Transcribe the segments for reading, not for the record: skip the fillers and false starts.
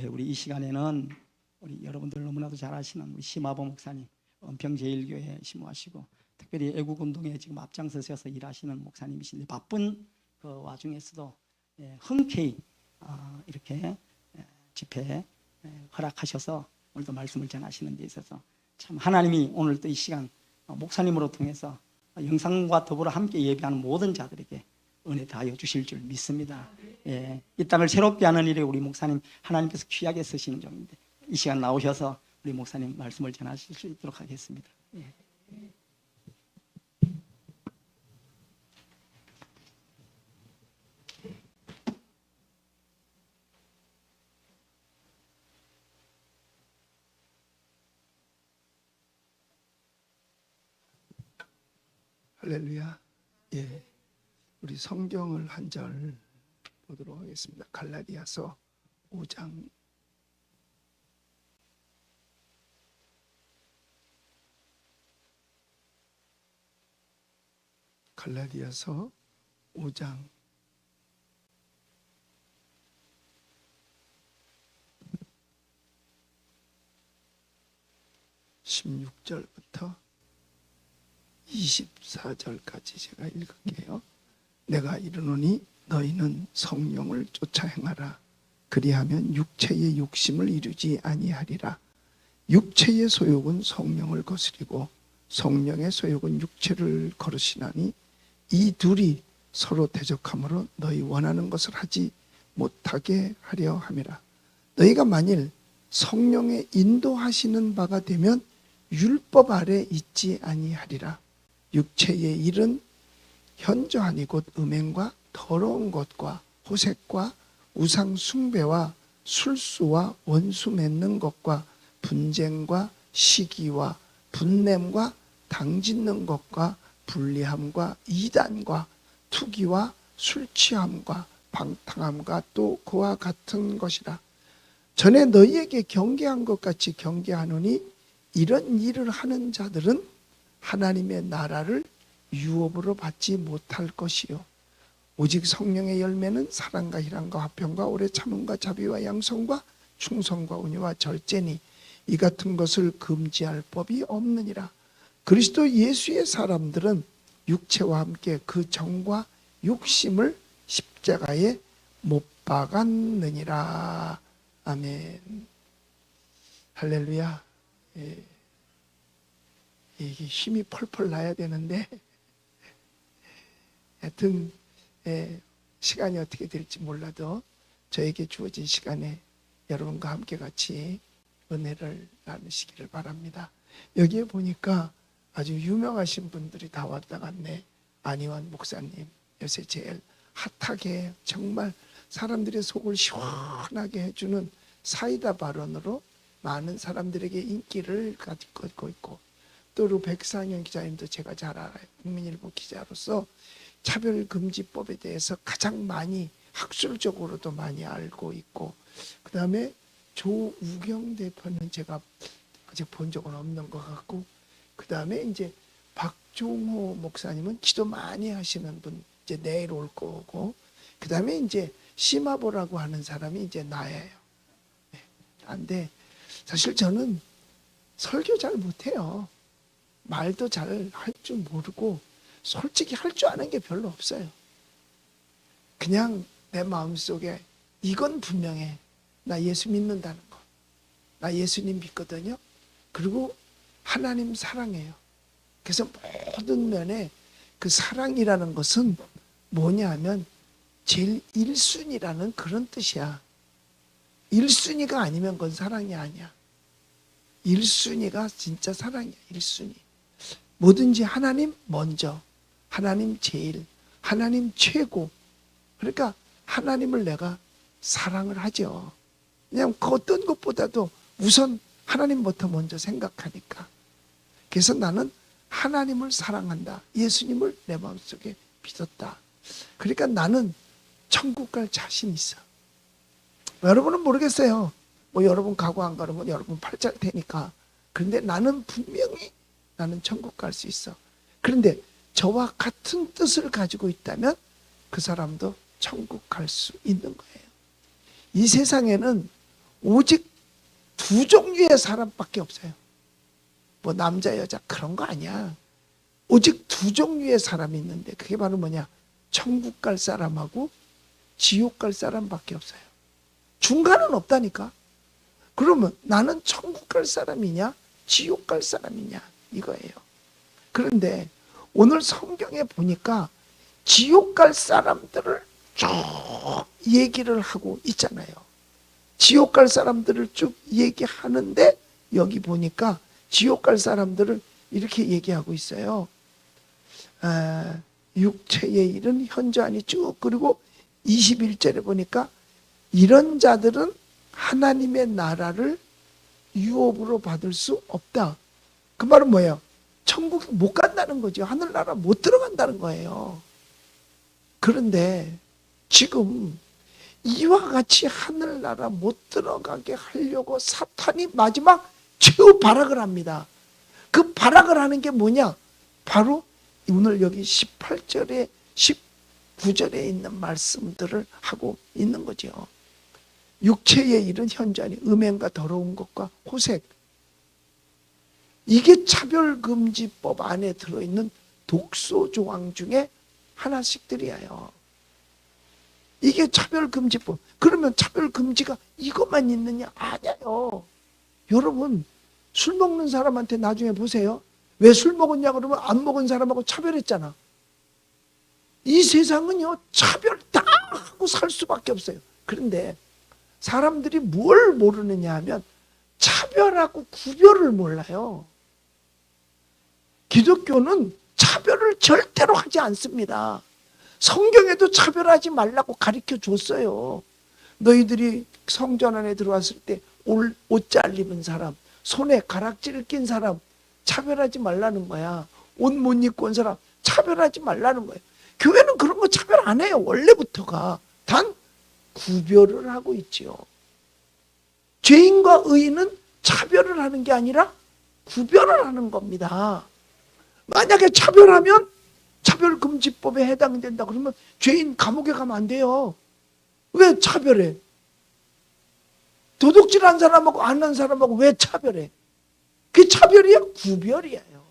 우리 이 시간에는 우리 여러분들 너무나도 잘 아시는 우리 심화보 목사님, 은평제일교회 심호하시고 특별히 애국운동에 지금 앞장서셔서 일하시는 목사님이신데 바쁜 그 와중에서도 흔쾌히 이렇게 집회 허락하셔서 오늘도 말씀을 전하시는 데 있어서 참 하나님이 오늘 또 이 시간 목사님으로 통해서 영상과 더불어 함께 예배하는 모든 자들에게 은혜 다하여 주실 줄 믿습니다. 이 땅을 새롭게 하는 일에 우리 목사님 하나님께서 귀하게 쓰시는 종인데 이 시간 나오셔서 우리 목사님 말씀을 전하실 수 있도록 하겠습니다. 할렐루야. 우리 성경을 한 절 보도록 하겠습니다. 갈라디아서 5장. 갈라디아서 5장 16절부터 24절까지 제가 읽을게요. 내가 이르노니 너희는 성령을 쫓아 행하라. 그리하면 육체의 욕심을 이루지 아니하리라. 육체의 소욕은 성령을 거스리고 성령의 소욕은 육체를 거르시나니 이 둘이 서로 대적하므로 너희 원하는 것을 하지 못하게 하려 함이라. 너희가 만일 성령의 인도하시는 바가 되면 율법 아래 있지 아니하리라. 육체의 일은 현저하니 곧 음행과 더러운 것과 호색과 우상 숭배와 술수와 원수 맺는 것과 분쟁과 시기와 분냄과 당짓는 것과 불리함과 이단과 투기와 술 취함과 방탕함과 또 그와 같은 것이라. 전에 너희에게 경계한 것 같이 경계하노니 이런 일을 하는 자들은 하나님의 나라를 유업으로 받지 못할 것이요 오직 성령의 열매는 사랑과 희락과 화평과 오래 참음과 자비와 양성과 충성과 온유와 절제니 이 같은 것을 금지할 법이 없느니라. 그리스도 예수의 사람들은 육체와 함께 그 정과 욕심을 십자가에 못 박았느니라. 아멘. 할렐루야. 이게 힘이 펄펄 나야 되는데 하여튼 시간이 어떻게 될지 몰라도 저에게 주어진 시간에 여러분과 함께 같이 은혜를 나누시기를 바랍니다. 여기에 보니까 아주 유명하신 분들이 다 왔다 갔네. 안희환 목사님, 요새 제일 핫하게 정말 사람들의 속을 시원하게 해주는 사이다 발언으로 많은 사람들에게 인기를 가지고 있고, 또 우리 백상현 기자님도 제가 잘 알아요. 국민일보 기자로서 차별금지법에 대해서 가장 많이 학술적으로도 많이 알고 있고, 그 다음에 조우경 대표는 제가 아직 본 적은 없는 것 같고, 그 다음에 이제 박종호 목사님은 기도 많이 하시는 분, 이제 내일 올 거고, 그 다음에 이제 심화보라고 하는 사람이 이제 나예요. 근데 사실 저는 설교 잘 못해요. 말도 잘 할 줄 모르고 솔직히 할 줄 아는 게 별로 없어요. 그냥 내 마음속에 이건 분명해. 나 예수 믿는다는 거. 나 예수님 믿거든요. 그리고 하나님 사랑해요. 그래서 모든 면에 그 사랑이라는 것은 뭐냐 하면 제일 1순위라는 그런 뜻이야. 1순위가 아니면 그건 사랑이 아니야. 1순위가 진짜 사랑이야. 1순위. 뭐든지 하나님 먼저, 하나님 제일, 하나님 최고. 그러니까 하나님을 내가 사랑을 하죠. 그냥 그 어떤 것보다도 우선 하나님부터 먼저 생각하니까. 그래서 나는 하나님을 사랑한다. 예수님을 내 마음속에 믿었다. 그러니까 나는 천국 갈 자신 있어. 여러분은 모르겠어요. 뭐 여러분 가고 안 가는 건 여러분 팔자일 테니까. 그런데 나는 분명히 나는 천국 갈 수 있어. 그런데 저와 같은 뜻을 가지고 있다면 그 사람도 천국 갈 수 있는 거예요. 이 세상에는 오직 두 종류의 사람밖에 없어요. 뭐 남자 여자 그런 거 아니야. 오직 두 종류의 사람이 있는데 그게 바로 뭐냐? 천국 갈 사람하고 지옥 갈 사람밖에 없어요. 중간은 없다니까. 그러면 나는 천국 갈 사람이냐 지옥 갈 사람이냐 이거예요. 그런데 오늘 성경에 보니까 지옥 갈 사람들을 쭉 얘기를 하고 있잖아요. 지옥 갈 사람들을 쭉 얘기하는데 여기 보니까 지옥 갈 사람들을 이렇게 얘기하고 있어요. 육체의 일은 현저하니 쭉, 그리고 21절에 보니까 이런 자들은 하나님의 나라를 유업으로 받을 수 없다. 그 말은 뭐예요? 천국 못 간다는 거죠. 하늘나라 못 들어간다는 거예요. 그런데 지금 이와 같이 하늘나라 못 들어가게 하려고 사탄이 마지막 최후 발악을 합니다. 그 발악을 하는 게 뭐냐? 바로 오늘 여기 18절에 19절에 있는 말씀들을 하고 있는 거죠. 육체의 일은 현저하니 음행과 더러운 것과 호색, 이게 차별금지법 안에 들어있는 독소조항 중에 하나씩들이에요. 이게 차별금지법. 그러면 차별금지가 이것만 있느냐? 아니에요. 여러분, 술 먹는 사람한테 나중에 보세요. 왜 술 먹었냐 그러면 안 먹은 사람하고 차별했잖아. 이 세상은요, 차별 다 하고 살 수밖에 없어요. 그런데 사람들이 뭘 모르느냐 하면 차별하고 구별을 몰라요. 기독교는 차별을 절대로 하지 않습니다. 성경에도 차별하지 말라고 가르쳐 줬어요. 너희들이 성전 안에 들어왔을 때 옷 잘 입은 사람, 손에 가락지를 낀 사람 차별하지 말라는 거야. 옷 못 입고 온 사람 차별하지 말라는 거예요. 교회는 그런 거 차별 안 해요. 원래부터가. 단 구별을 하고 있지요. 죄인과 의인은 차별을 하는 게 아니라 구별을 하는 겁니다. 만약에 차별하면 차별금지법에 해당된다 그러면 죄인 감옥에 가면 안 돼요. 왜 차별해? 도둑질한 사람하고 안 한 사람하고 왜 차별해? 그게 차별이야? 구별이에요.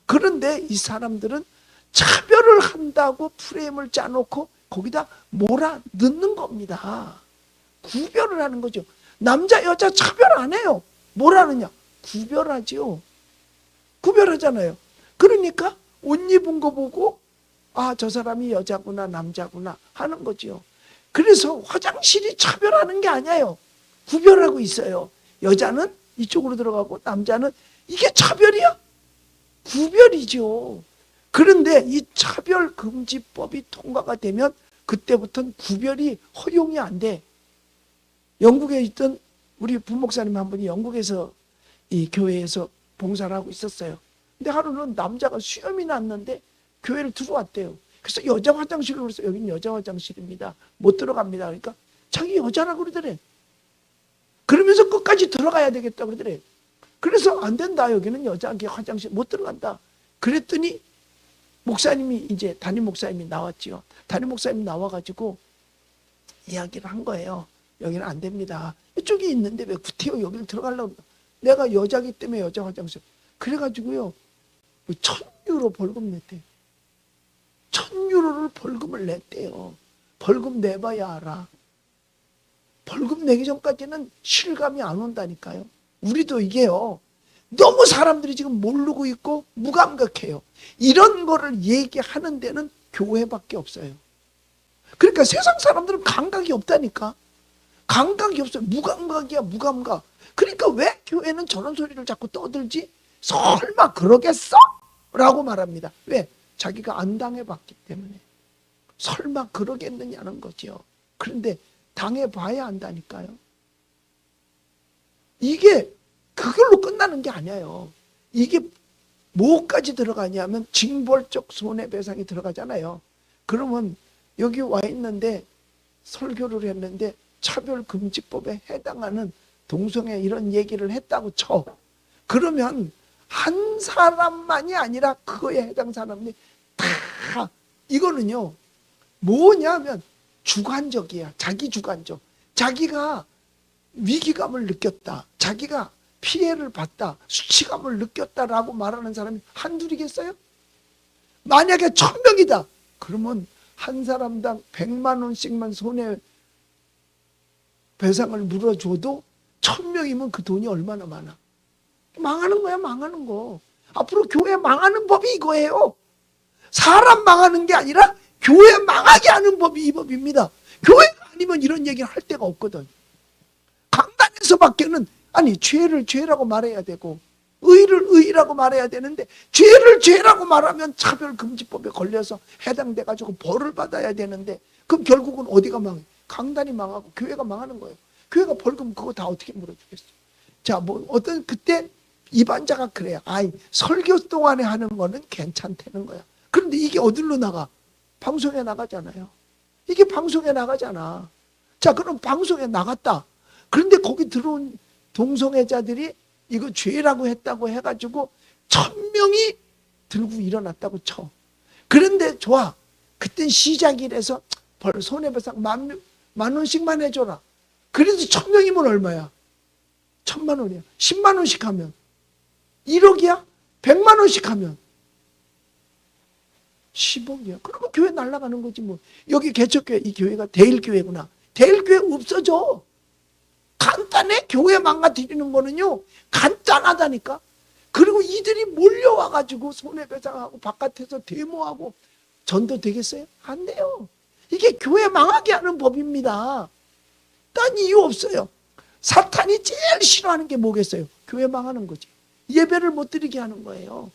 그런데 이 사람들은 차별을 한다고 프레임을 짜놓고 거기다 몰아 넣는 겁니다. 구별을 하는 거죠. 남자 여자 차별 안 해요. 뭘 하느냐? 구별하지요. 구별하잖아요. 그러니까 옷 입은 거 보고 아, 저 사람이 여자구나 남자구나 하는 거죠. 그래서 화장실이 차별하는 게 아니에요. 구별하고 있어요. 여자는 이쪽으로 들어가고 남자는, 이게 차별이야? 구별이죠. 그런데 이 차별금지법이 통과가 되면 그때부터는 구별이 허용이 안 돼. 영국에 있던 우리 부목사님 한 분이 영국에서 이 교회에서 봉사를 하고 있었어요. 근데 하루는 남자가 수염이 났는데 교회를 들어왔대요. 그래서 여자 화장실을, 그래서 여기는 여자 화장실입니다. 못 들어갑니다. 그러니까 자기 여자라고 그러더래. 그러면서 끝까지 들어가야 되겠다 그러더래. 그래서 안 된다. 여기는 여자 화장실 못 들어간다. 그랬더니 목사님이, 이제 담임 목사님이 나왔지요. 담임 목사님이 나와가지고 이야기를 한 거예요. 여기는 안 됩니다. 이쪽에 있는데 왜 구태여 여기를 들어가려고. 내가 여자기 때문에 여자 화장실. 그래가지고요, 1,000유로 벌금 냈대요. 1,000유로를 벌금을 냈대요. 벌금 내봐야 알아. 벌금 내기 전까지는 실감이 안 온다니까요. 우리도 이게요, 너무 사람들이 지금 모르고 있고 무감각해요. 이런 거를 얘기하는 데는 교회밖에 없어요. 그러니까 세상 사람들은 감각이 없다니까. 감각이 없어요. 무감각이야, 무감각. 그러니까 왜 교회는 저런 소리를 자꾸 떠들지? 설마 그러겠어? 라고 말합니다. 왜? 자기가 안 당해봤기 때문에. 설마 그러겠느냐는 거죠. 그런데 당해봐야 한다니까요. 이게 그걸로 끝나는 게 아니에요. 이게 뭐까지 들어가냐면 징벌적 손해배상이 들어가잖아요. 그러면 여기 와 있는데 설교를 했는데 차별금지법에 해당하는 동성애 이런 얘기를 했다고 쳐. 그러면 한 사람만이 아니라 그거에 해당 사람들이 다, 이거는요 뭐냐면 주관적이야. 자기 주관적. 자기가 위기감을 느꼈다, 자기가 피해를 봤다, 수치감을 느꼈다라고 말하는 사람이 한둘이겠어요? 만약에 1000명이다 그러면 한 사람당 100만 원씩만 손해배상을 물어줘도 1000명이면 그 돈이 얼마나 많아. 망하는 거야, 망하는 거. 앞으로 교회 망하는 법이 이거예요. 사람 망하는 게 아니라 교회 망하게 하는 법이 이 법입니다. 교회가 아니면 이런 얘기를 할 데가 없거든. 강단에서밖에는 아니 죄를 죄라고 말해야 되고 의를 의라고 말해야 되는데 죄를 죄라고 말하면 차별금지법에 걸려서 해당돼가지고 벌을 받아야 되는데 그럼 결국은 어디가 망해? 강단이 망하고 교회가 망하는 거예요. 교회가 벌금 그거 다 어떻게 물어주겠어? 자, 뭐 어떤 그때 이반자가 그래요. 아이 설교 동안에 하는 거는 괜찮다는 거야. 그런데 이게 어디로 나가? 방송에 나가잖아요. 이게 방송에 나가잖아. 자, 그럼 방송에 나갔다. 그런데 거기 들어온 동성애자들이 이거 죄라고 했다고 해가지고 1000명이 들고 일어났다고 쳐. 그런데 좋아. 그땐 시작이라서 벌 손해배상 만 원씩만 해줘라. 그래도 1000명이면 얼마야? 1000만 원이야. 10만 원씩 하면 1억이야? 100만 원씩 하면 10억이야. 그러면 교회 날아가는 거지 뭐. 여기 개척교회 이 교회가 대일교회구나. 대일교회 없어져. 간단해. 교회 망가뜨리는 거는요 간단하다니까. 그리고 이들이 몰려와가지고 손해배상하고 바깥에서 데모하고 전도 되겠어요? 안 돼요. 이게 교회 망하게 하는 법입니다. 딴 이유 없어요. 사탄이 제일 싫어하는 게 뭐겠어요? 교회 망하는 거지. 예배를 못 드리게 하는 거예요.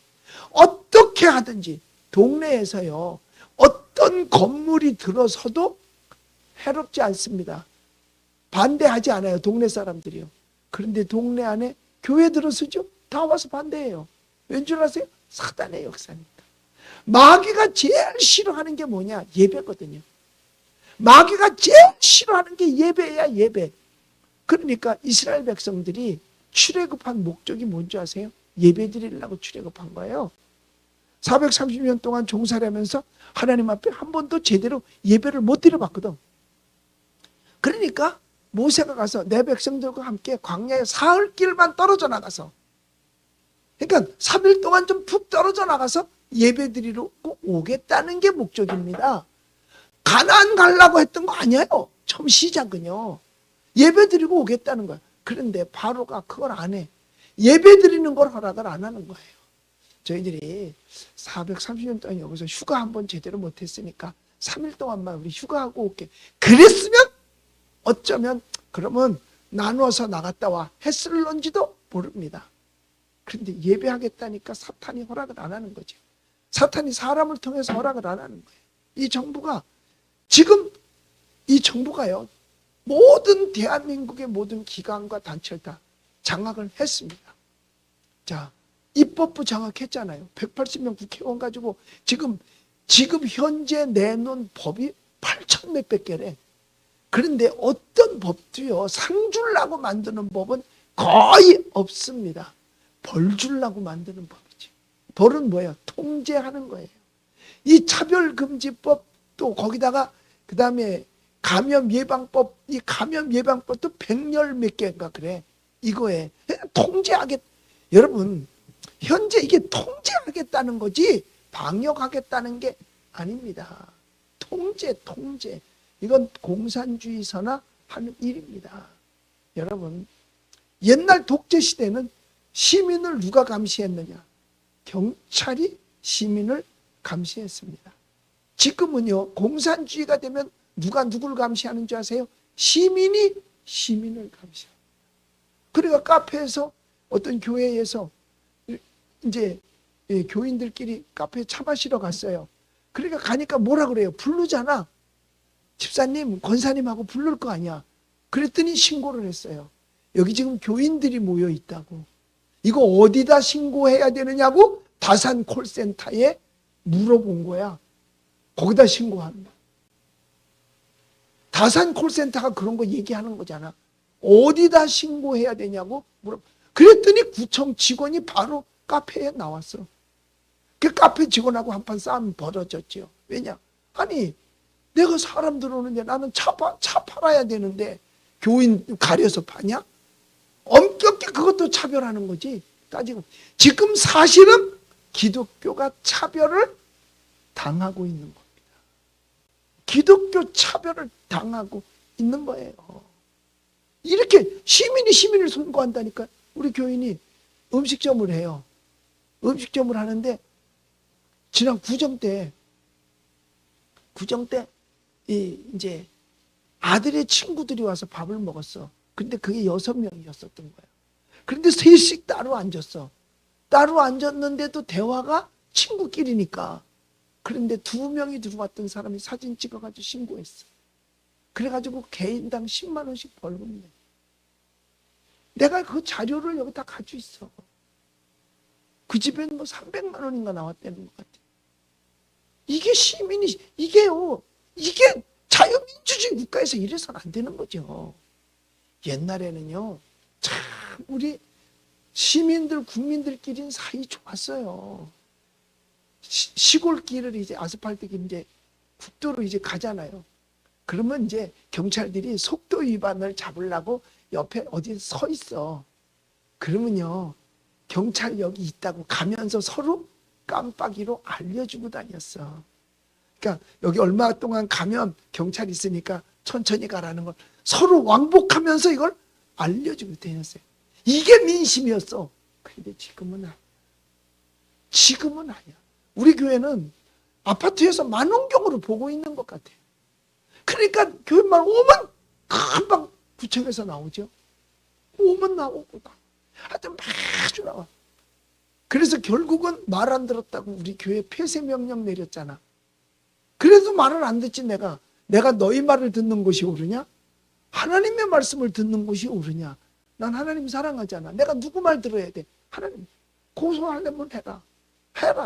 어떻게 하든지 동네에서요 어떤 건물이 들어서도 해롭지 않습니다. 반대하지 않아요. 동네 사람들이요. 그런데 동네 안에 교회 들어서죠? 다 와서 반대해요. 왠 줄 아세요? 사단의 역사입니다. 마귀가 제일 싫어하는 게 뭐냐? 예배거든요. 마귀가 제일 싫어하는 게 예배야, 예배. 그러니까 이스라엘 백성들이 출애굽한 목적이 뭔지 아세요? 예배 드리려고 출애굽한 거예요. 430년 동안 종살이하면서 하나님 앞에 한 번도 제대로 예배를 못 드려봤거든. 그러니까 모세가 가서 내 백성들과 함께 광야에 사흘 길만 떨어져 나가서, 그러니까 3일 동안 좀 푹 떨어져 나가서 예배 드리러 오겠다는 게 목적입니다. 가나안 가려고 했던 거 아니에요. 처음 시작은요. 예배 드리고 오겠다는 거야. 그런데 바로가 그걸 안 해. 예배 드리는 걸 허락을 안 하는 거예요. 저희들이 430년 동안 여기서 휴가 한번 제대로 못했으니까 3일 동안만 우리 휴가하고 올게. 그랬으면 어쩌면 그러면 나누어서 나갔다 와 했을런지도 모릅니다. 그런데 예배하겠다니까 사탄이 허락을 안 하는 거죠. 사탄이 사람을 통해서 허락을 안 하는 거예요. 이 정부가 지금 이 정부가요 모든 대한민국의 모든 기관과 단체를 다 장악을 했습니다. 자, 입법부 장악했잖아요. 180명 국회의원 가지고 지금 현재 내놓은 법이 8천 몇백 개래. 그런데 어떤 법도요 상 주려고 만드는 법은 거의 없습니다. 벌 주려고 만드는 법이지. 벌은 뭐예요? 통제하는 거예요. 이 차별금지법 또 거기다가 그 다음에 감염예방법, 이 감염예방법도 100열 몇 개인가 그래. 이거에 통제하겠. 여러분 현재 이게 통제하겠다는 거지 방역하겠다는 게 아닙니다. 통제. 이건 공산주의서나 하는 일입니다. 여러분 옛날 독재 시대는 시민을 누가 감시했느냐? 경찰이 시민을 감시했습니다. 지금은요 공산주의가 되면 누가 누구를 감시하는 줄 아세요? 시민이 시민을 감시합니다. 그러니까 카페에서 어떤 교회에서 이제 교인들끼리 카페에 차 마시러 갔어요. 그러니까 가니까 뭐라 그래요? 부르잖아. 집사님, 권사님하고 부를 거 아니야. 그랬더니 신고를 했어요. 여기 지금 교인들이 모여 있다고. 이거 어디다 신고해야 되느냐고 다산 콜센터에 물어본 거야. 거기다 신고하는 거야. 다산 콜센터가 그런 거 얘기하는 거잖아. 어디다 신고해야 되냐고 물어. 그랬더니 구청 직원이 바로 카페에 나왔어. 그 카페 직원하고 한판 싸움 벌어졌죠. 왜냐? 아니 내가 사람 들어오는데 나는 차 팔아야 되는데 교인 가려서 파냐? 엄격히 그것도 차별하는 거지. 따지고 지금 사실은 기독교가 차별을 당하고 있는 겁니다. 기독교 차별을 당하고 있는 거예요. 이렇게 시민을 선고한다니까. 우리 교인이 음식점을 해요. 음식점을 하는데 지난 구정 때 이제 아들의 친구들이 와서 밥을 먹었어. 근데 그게 6명이었었던 거야. 그런데 셋씩 따로 앉았어. 따로 앉았는데도 대화가 친구끼리니까. 그런데 2명이 들어왔던 사람이 사진 찍어가지고 신고했어. 그래가지고 개인당 10만 원씩 벌금 내. 내가 그 자료를 여기 다 가지고 있어. 그 집엔 뭐 300만 원인가 나왔다는 것 같아. 이게 이게요. 이게 자유민주주의 국가에서 이래서는 안 되는 거죠. 옛날에는요, 참 우리 시민들, 국민들끼리는 사이 좋았어요. 시골길을 이제 아스팔트 길 이제 국도로 이제 가잖아요. 그러면 이제 경찰들이 속도 위반을 잡으려고 옆에 어디 서 있어. 그러면요, 경찰 여기 있다고 가면서 서로 깜빡이로 알려주고 다녔어. 그러니까 여기 얼마 동안 가면 경찰 있으니까 천천히 가라는 걸 서로 왕복하면서 이걸 알려주고 다녔어요. 이게 민심이었어. 그런데 지금은 아니야. 우리 교회는 아파트에서 만원경으로 보고 있는 것 같아요. 그러니까 교회만 오면 금방 구청에서 나오죠. 오면 나오고 하여튼 마주 나와. 그래서 결국은 말 안 들었다고 우리 교회 폐쇄 명령 내렸잖아. 그래도 말을 안 듣지. 내가 너희 말을 듣는 것이 옳으냐? 하나님의 말씀을 듣는 것이 옳으냐? 난 하나님 사랑하잖아. 내가 누구 말 들어야 돼? 하나님 고소하려면 해라.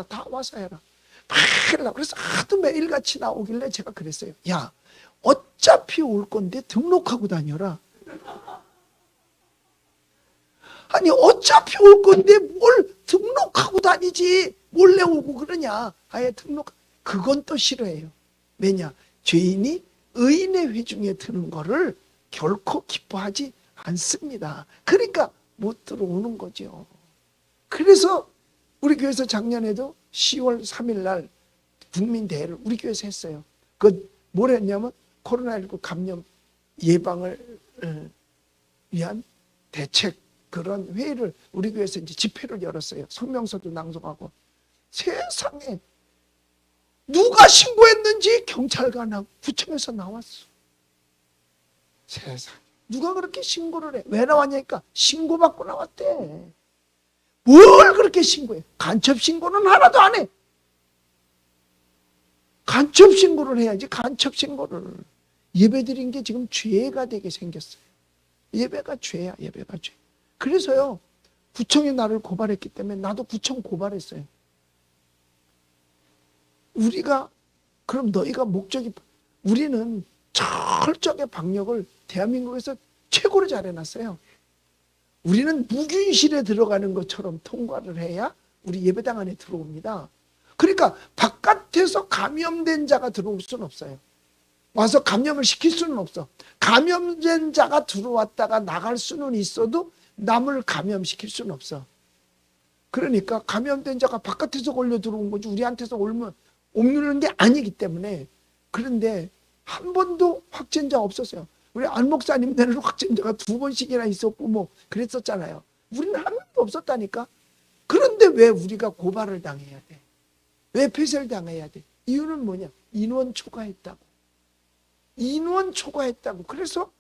다 와서 해라. 그래서 하도 매일같이 나오길래 제가 그랬어요. 야, 어차피 올 건데 등록하고 다녀라. 아니 어차피 올 건데 뭘 등록하고 다니지. 몰래 오고 그러냐. 아예 그건 또 싫어해요. 왜냐? 죄인이 의인의 회중에 드는 거를 결코 기뻐하지 않습니다. 그러니까 못 들어오는 거죠. 그래서 우리 교회에서 작년에도 10월 3일 날 국민대회를 우리 교회에서 했어요. 뭘 했냐면 코로나19 감염 예방을 위한 대책 그런 회의를 우리 교회에서 이제 집회를 열었어요. 성명서도 낭송하고. 세상에 누가 신고했는지 경찰관하고 구청에서 나왔어. 세상 누가 그렇게 신고를 해? 왜 나왔냐니까 신고받고 나왔대. 뭘 그렇게 신고해? 간첩 신고는 하나도 안 해. 간첩 신고를 해야지. 간첩 신고를. 예배 드린 게 지금 죄가 되게 생겼어요. 예배가 죄야. 예배가 죄. 그래서요 구청이 나를 고발했기 때문에 나도 구청 고발했어요. 그럼 너희가 우리는 철저하게 방역을 대한민국에서 최고로 잘해놨어요. 우리는 무균실에 들어가는 것처럼 통과를 해야 우리 예배당 안에 들어옵니다. 그러니까 바깥에서 감염된 자가 들어올 수는 없어요. 와서 감염을 시킬 수는 없어. 감염된 자가 들어왔다가 나갈 수는 있어도 남을 감염시킬 수는 없어. 그러니까 감염된 자가 바깥에서 걸려 들어온 거지 우리한테서 옮는 게 아니기 때문에. 그런데 한 번도 확진자 없었어요. 우리 안 목사님 때는 확진자가 2번씩이나 있었고 뭐 그랬었잖아요. 우리는 한 번도 없었다니까. 그런데 왜 우리가 고발을 당해야 돼? 왜 폐쇄를 당해야 돼? 이유는 뭐냐? 인원 초과했다고. 그래서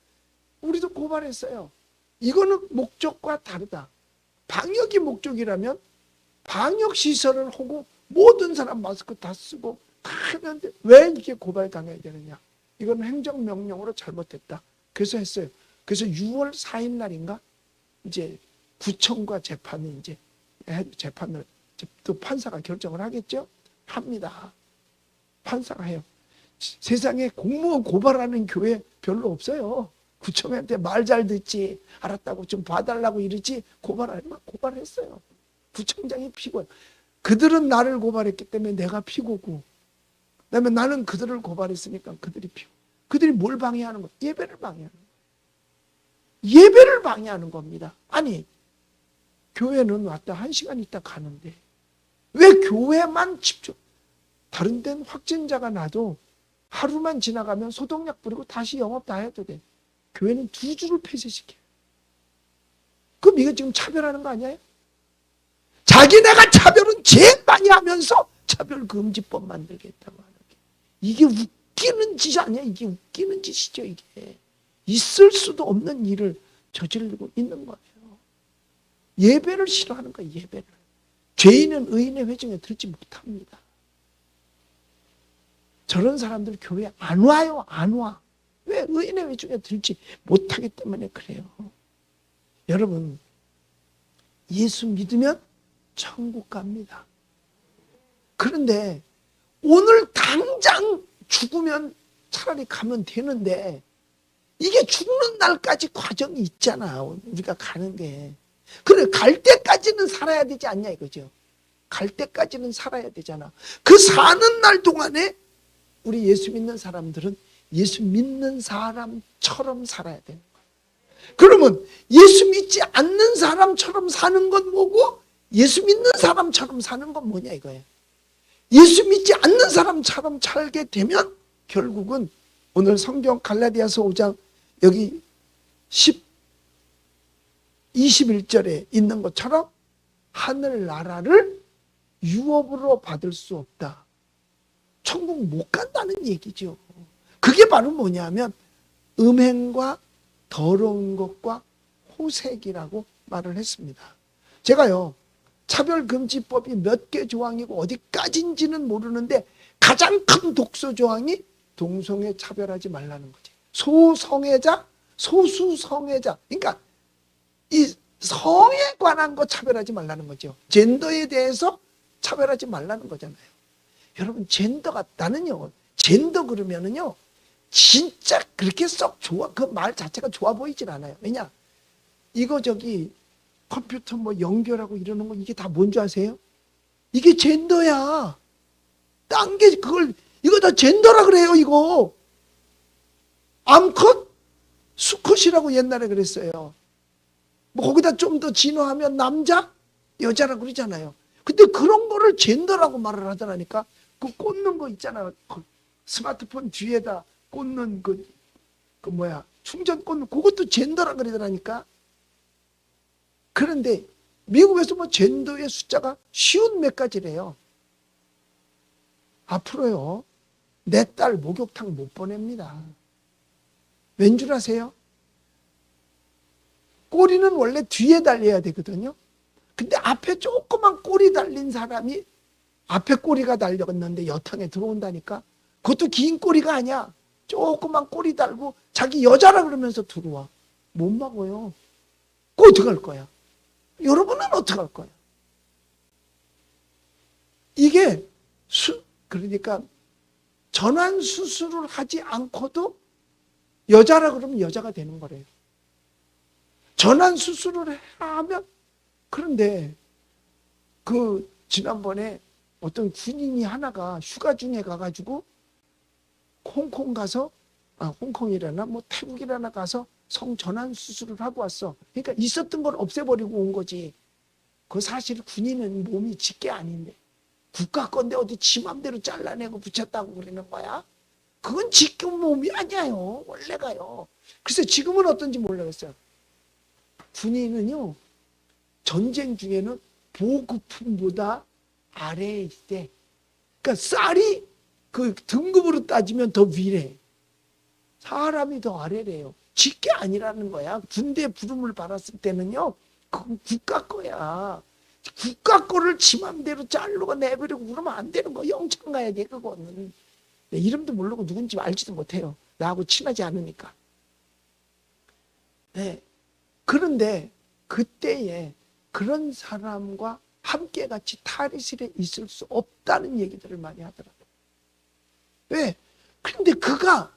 우리도 고발했어요. 이거는 목적과 다르다. 방역이 목적이라면 방역시설을 하고 모든 사람 마스크 다 쓰고 다 하는데 왜 이렇게 고발당해야 되느냐. 이건 행정명령으로 잘못했다. 그래서 했어요. 그래서 6월 4일 날인가 이제 구청과 재판을 또 판사가 결정을 하겠죠? 합니다. 판사가 해요. 세상에 공무원 고발하는 교회 별로 없어요. 구청한테 말 잘 듣지, 알았다고 좀 봐달라고 이러지, 고발했어요. 구청장이 피고야. 그들은 나를 고발했기 때문에 내가 피고고, 그다음에 나는 그들을 고발했으니까 그들이 피고. 그들이 뭘 방해하는 거야? 예배를 방해하는 거야. 예배를 방해하는 겁니다. 아니, 교회는 왔다 1시간 있다 가는데 왜 교회만 집중? 다른 데는 확진자가 나도 하루만 지나가면 소독약 뿌리고 다시 영업 다 해도 돼. 교회는 2주를 폐쇄시켜요. 그럼 이거 지금 차별하는 거 아니에요? 자기네가 차별은 제일 많이 하면서 차별금지법 만들겠다고 하는 게. 이게 웃기는 짓 아니야? 이게 웃기는 짓이죠, 이게. 있을 수도 없는 일을 저지르고 있는 거예요. 예배를 싫어하는 거예요, 예배를. 죄인은 의인의 회중에 들지 못합니다. 저런 사람들 교회 안 와요, 안 와. 왜? 의인의 회중에 들지 못하기 때문에 그래요. 여러분, 예수 믿으면 천국 갑니다. 그런데 오늘 당장 죽으면 차라리 가면 되는데 이게 죽는 날까지 과정이 있잖아, 우리가 가는 게. 그래, 갈 때까지는 살아야 되지 않냐 이거죠. 갈 때까지는 살아야 되잖아. 그 사는 날 동안에 우리 예수 믿는 사람들은 예수 믿는 사람처럼 살아야 되는 거야. 그러면 예수 믿지 않는 사람처럼 사는 건 뭐고 예수 믿는 사람처럼 사는 건 뭐냐 이거예요. 예수 믿지 않는 사람처럼 살게 되면 결국은 오늘 성경 갈라디아서 5장 여기 21절에 있는 것처럼 하늘나라를 유업으로 받을 수 없다. 천국 못 간다는 얘기죠. 그게 바로 뭐냐면 음행과 더러운 것과 호색이라고 말을 했습니다. 제가요, 차별금지법이 몇 개 조항이고 어디까지인지는 모르는데 가장 큰 독소 조항이 동성애 차별하지 말라는 거지. 소성애자, 소수성애자. 그러니까 이 성에 관한 거 차별하지 말라는 거죠. 젠더에 대해서 차별하지 말라는 거잖아요. 여러분, 젠더가, 나는요, 젠더 그러면은요, 진짜 그렇게 썩 좋아, 그 말 자체가 좋아 보이질 않아요. 왜냐? 이거 저기 컴퓨터 뭐 연결하고 이러는 거 이게 다 뭔지 아세요? 이게 젠더야. 딴 게 그걸, 이거 다 젠더라 그래요, 이거. 암컷? 수컷이라고 옛날에 그랬어요. 뭐 거기다 좀 더 진화하면 남자? 여자라고 그러잖아요. 근데 그런 거를 젠더라고 말을 하더라니까. 그 꽂는 거 있잖아요. 그 스마트폰 뒤에다 꽂는 그 뭐야, 충전 꽂는 그것도 젠더라 그러더라니까. 그런데 미국에서 뭐 젠더의 숫자가 쉬운 몇 가지래요. 앞으로요, 내 딸 목욕탕 못 보냅니다. 왠 줄 아세요? 꼬리는 원래 뒤에 달려야 되거든요. 근데 앞에 조그만 꼬리 달린 사람이 앞에 꼬리가 달렸는데 여탕에 들어온다니까. 그것도 긴 꼬리가 아니야. 조그만 꼬리 달고 자기 여자라 그러면서 들어와. 못 먹어요. 그 어떡할 거야? 여러분은 어떡할 거야? 이게 그러니까 전환 수술을 하지 않고도 여자라 그러면 여자가 되는 거래요. 전환 수술을 하면. 그런데 그 지난번에 어떤 군인이 하나가 휴가 중에 가가지고 홍콩 가서, 홍콩이라나 뭐 태국이라나 가서 성전환 수술을 하고 왔어. 그러니까 있었던 걸 없애버리고 온 거지. 그 사실 군인은 몸이 짙게 아닌데 국가 건데 어디 지 맘대로 잘라내고 붙였다고 그러는 거야? 그건 지금 몸이 아니에요, 원래가요. 글쎄 지금은 어떤지 모르겠어요. 군인은요, 전쟁 중에는 보급품보다 아래에 있대. 그러니까 쌀이 그 등급으로 따지면 더 위래. 사람이 더 아래래요. 짙게 아니라는 거야. 군대 부름을 받았을 때는요, 그건 국가 거야. 국가 거를 지 맘대로 자르고 내버리고 그러면 안 되는 거. 영창 가야 돼, 그거는. 내 이름도 모르고 누군지 알지도 못해요. 나하고 친하지 않으니까. 네. 그런데 그때에 그런 사람과 함께 같이 탈의실에 있을 수 없다는 얘기들을 많이 하더라고요. 왜? 그런데 그가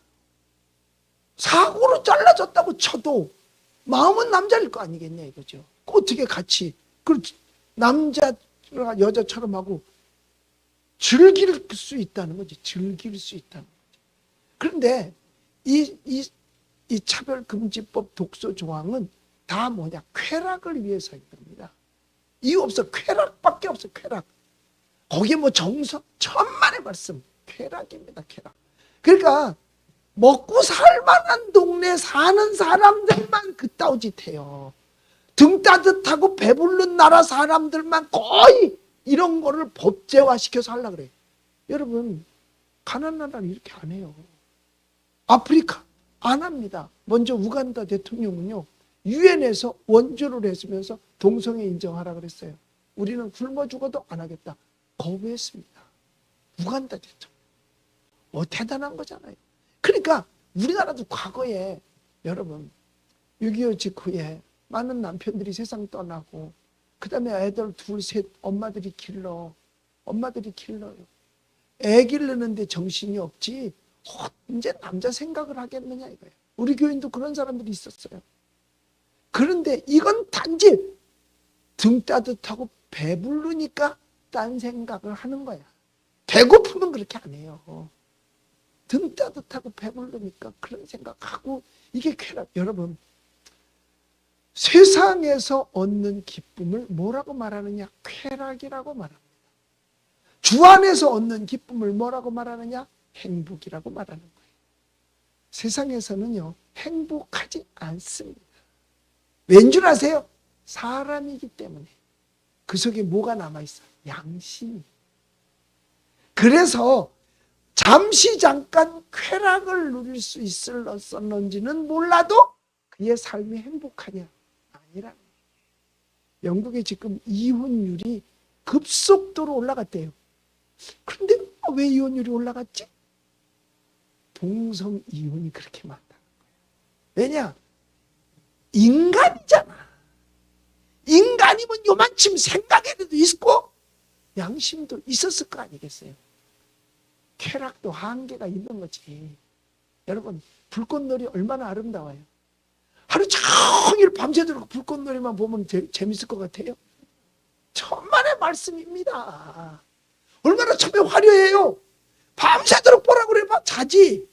사고로 잘라졌다고 쳐도 마음은 남자일 거 아니겠냐 이거죠. 어떻게 같이 그 남자가 여자처럼 하고 즐길 수 있다는 거지. 즐길 수 있다는 거지. 그런데 이 이 차별금지법 독소 조항은 다 뭐냐? 쾌락을 위해서인 겁니다. 이유 없어. 쾌락밖에 없어. 쾌락. 거기에 뭐 정서, 천만의 말씀. 쾌락입니다. 쾌락. 그러니까 먹고 살만한 동네 사는 사람들만 그따위 짓 해요. 등 따뜻하고 배부른 나라 사람들만 거의 이런 거를 법제화시켜서 하려고 그래요. 여러분, 가난한 나라는 이렇게 안 해요. 아프리카 안 합니다. 먼저 우간다 대통령은요, 유엔에서 원조를 했으면서 동성애 인정하라 그랬어요. 우리는 굶어 죽어도 안 하겠다. 거부했습니다. 우간다 대통령. 대단한 거잖아요. 그러니까 우리나라도 과거에 여러분 6.25 직후에 많은 남편들이 세상 떠나고 그 다음에 애들 둘, 셋 엄마들이 길러요. 애 기르는데 정신이 없지 언제 남자 생각을 하겠느냐 이거예요. 우리 교인도 그런 사람들이 있었어요. 그런데 이건 단지 등 따뜻하고 배부르니까 딴 생각을 하는 거야. 배고프면 그렇게 안 해요. 등 따뜻하고 배부르니까 그런 생각하고 이게 쾌락. 여러분, 세상에서 얻는 기쁨을 뭐라고 말하느냐? 쾌락이라고 말합니다. 주 안에서 얻는 기쁨을 뭐라고 말하느냐? 행복이라고 말하는 거예요. 세상에서는요, 행복하지 않습니다. 왠 줄 아세요? 사람이기 때문에. 그 속에 뭐가 남아있어요? 양심이. 그래서 잠시 잠깐 쾌락을 누릴 수 있었는지는 몰라도 그의 삶이 행복하냐? 아니라는 거예요. 영국에 지금 이혼율이 급속도로 올라갔대요. 그런데 왜 이혼율이 올라갔지? 동성 이혼이 그렇게 많다는 거예요. 왜냐? 인간이잖아. 인간이면 요만큼 생각에도 있고 양심도 있었을 거 아니겠어요? 쾌락도 한계가 있는 거지. 여러분, 불꽃놀이 얼마나 아름다워요. 하루 종일 밤새도록 불꽃놀이만 보면 재밌을 것 같아요? 천만의 말씀입니다. 얼마나 처음에 화려해요. 밤새도록 보라고 그래 봐. 자지.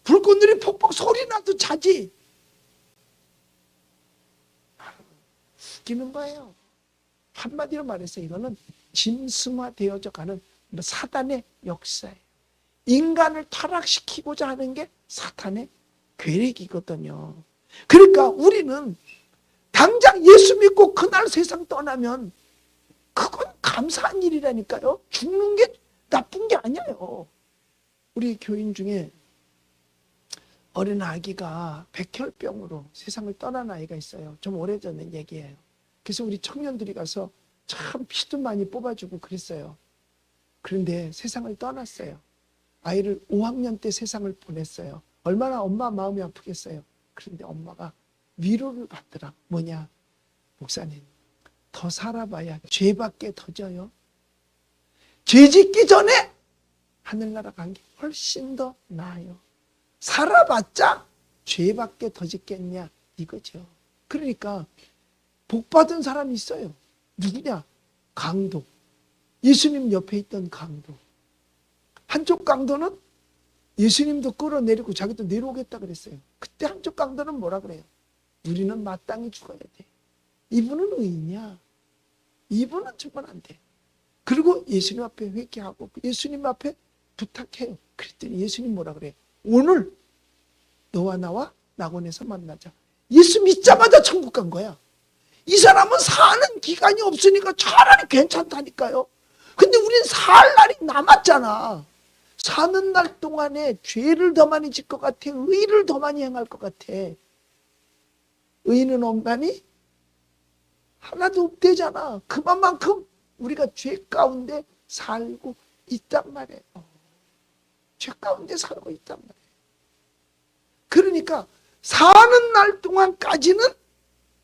불꽃놀이 폭폭 소리 나도 자지. 웃기는 거예요. 한마디로 말해서 이거는 짐승화되어져 가는 사단의 역사예요. 인간을 타락시키고자 하는 게 사탄의 계획이거든요. 그러니까 우리는 당장 예수 믿고 그날 세상 떠나면 그건 감사한 일이라니까요. 죽는 게 나쁜 게 아니에요. 우리 교인 중에 어린 아기가 백혈병으로 세상을 떠난 아이가 있어요. 좀 오래전에 얘기예요. 그래서 우리 청년들이 가서 참 피도 많이 뽑아주고 그랬어요. 그런데 세상을 떠났어요. 아이를 5학년 때 세상을 보냈어요. 얼마나 엄마 마음이 아프겠어요. 그런데 엄마가 위로를 받더라. 뭐냐? 목사님, 더 살아봐야 죄밖에 더 져요. 죄 짓기 전에 하늘나라 간 게 훨씬 더 나아요. 살아봤자 죄밖에 더 짓겠냐 이거죠. 그러니까 복받은 사람이 있어요. 누구냐? 강도. 예수님 옆에 있던 강도. 한쪽 강도는 예수님도 끌어내리고 자기도 내려오겠다 그랬어요. 그때 한쪽 강도는 뭐라 그래요? 우리는 마땅히 죽어야 돼. 이분은 의인이야. 이분은 죽으면 안 돼. 그리고 예수님 앞에 회개하고 예수님 앞에 부탁해요. 그랬더니 예수님 뭐라 그래요? 오늘 너와 나와 낙원에서 만나자. 예수 믿자마자 천국 간 거야. 이 사람은 사는 기간이 없으니까 차라리 괜찮다니까요. 근데 우린 살 날이 남았잖아. 사는 날 동안에 죄를 더 많이 질 것 같아? 의를 더 많이 행할 것 같아? 의는 없나니? 하나도 없대잖아. 그만큼 우리가 죄 가운데 살고 있단 말이에요. 죄 가운데 살고 있단 말이에요. 그러니까 사는 날 동안까지는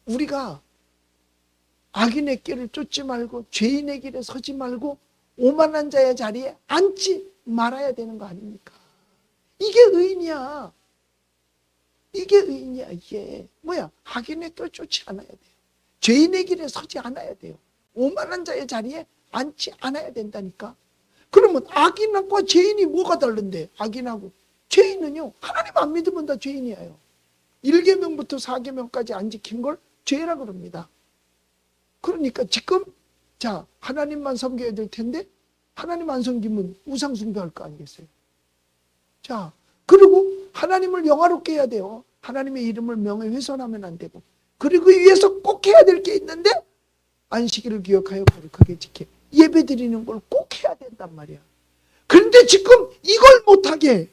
우리가 악인의 길을 쫓지 말고 죄인의 길에 서지 말고 오만한 자의 자리에 앉지 말아야 되는 거 아닙니까? 이게 의인이야. 이게 의인이야. 이게 뭐야? 악인의 길 쫓지 않아야 돼요. 죄인의 길에 서지 않아야 돼요. 오만한 자의 자리에 앉지 않아야 된다니까. 그러면 악인과 죄인이 뭐가 다른데? 악인하고 죄인은요, 하나님 안 믿으면 다 죄인이에요. 1계명부터 4계명까지 안 지킨 걸 죄라 그럽니다. 그러니까 지금 자 하나님만 섬겨야 될 텐데 하나님 안 섬기면 우상 숭배할 거 아니겠어요? 자 그리고 하나님을 영화롭게 해야 돼요. 하나님의 이름을 명예훼손하면 안 되고 그리고 위해서 꼭 해야 될 게 있는데 안식일을 기억하여 거룩하게 지켜 예배 드리는 걸 꼭 해야 된단 말이야. 그런데 지금 이걸 못하게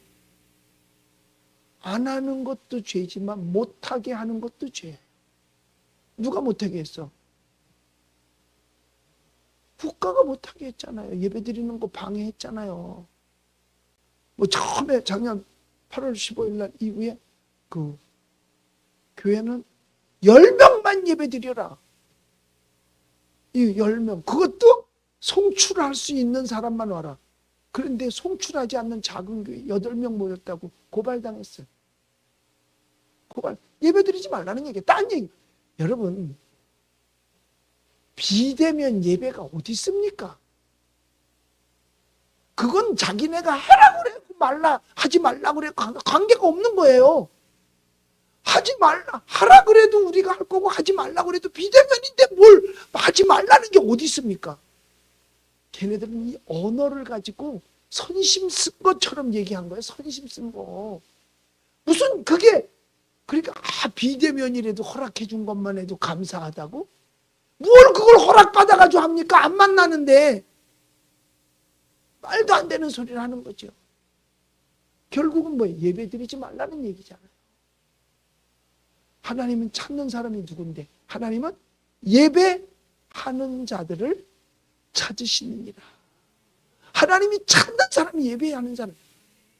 안 하는 것도 죄지만 못하게 하는 것도 죄. 누가 못하게 했어? 국가가 못하게 했잖아요. 예배 드리는 거 방해했잖아요. 뭐 처음에 작년 8월 15일 날 이후에 그 교회는 10명만 예배 드려라. 이 10명. 그것도 송출할 수 있는 사람만 와라. 그런데 송출하지 않는 작은 교회 8명 모였다고 고발당했어요. 고발. 예배 드리지 말라는 얘기. 딴 얘기. 여러분 비대면 예배가 어디 있습니까? 그건 자기네가 하라고 그래 말라 하지 말라 그래 관계가 없는 거예요. 하지 말라 하라 그래도 우리가 할 거고 하지 말라 그래도 비대면인데 뭘 하지 말라는 게 어디 있습니까? 걔네들은 이 언어를 가지고 선심 쓴 것처럼 얘기한 거예요. 선심 쓴 거. 무슨 그게 그러니까 비대면이라도 허락해 준 것만 해도 감사하다고? 뭘 그걸 허락받아가지고 합니까? 안 만나는데. 말도 안 되는 소리를 하는 거죠. 결국은 뭐예요? 예배 드리지 말라는 얘기잖아요. 하나님은 찾는 사람이 누군데? 하나님은 예배하는 자들을 찾으시느니라. 하나님이 찾는 사람이 예배하는 사람.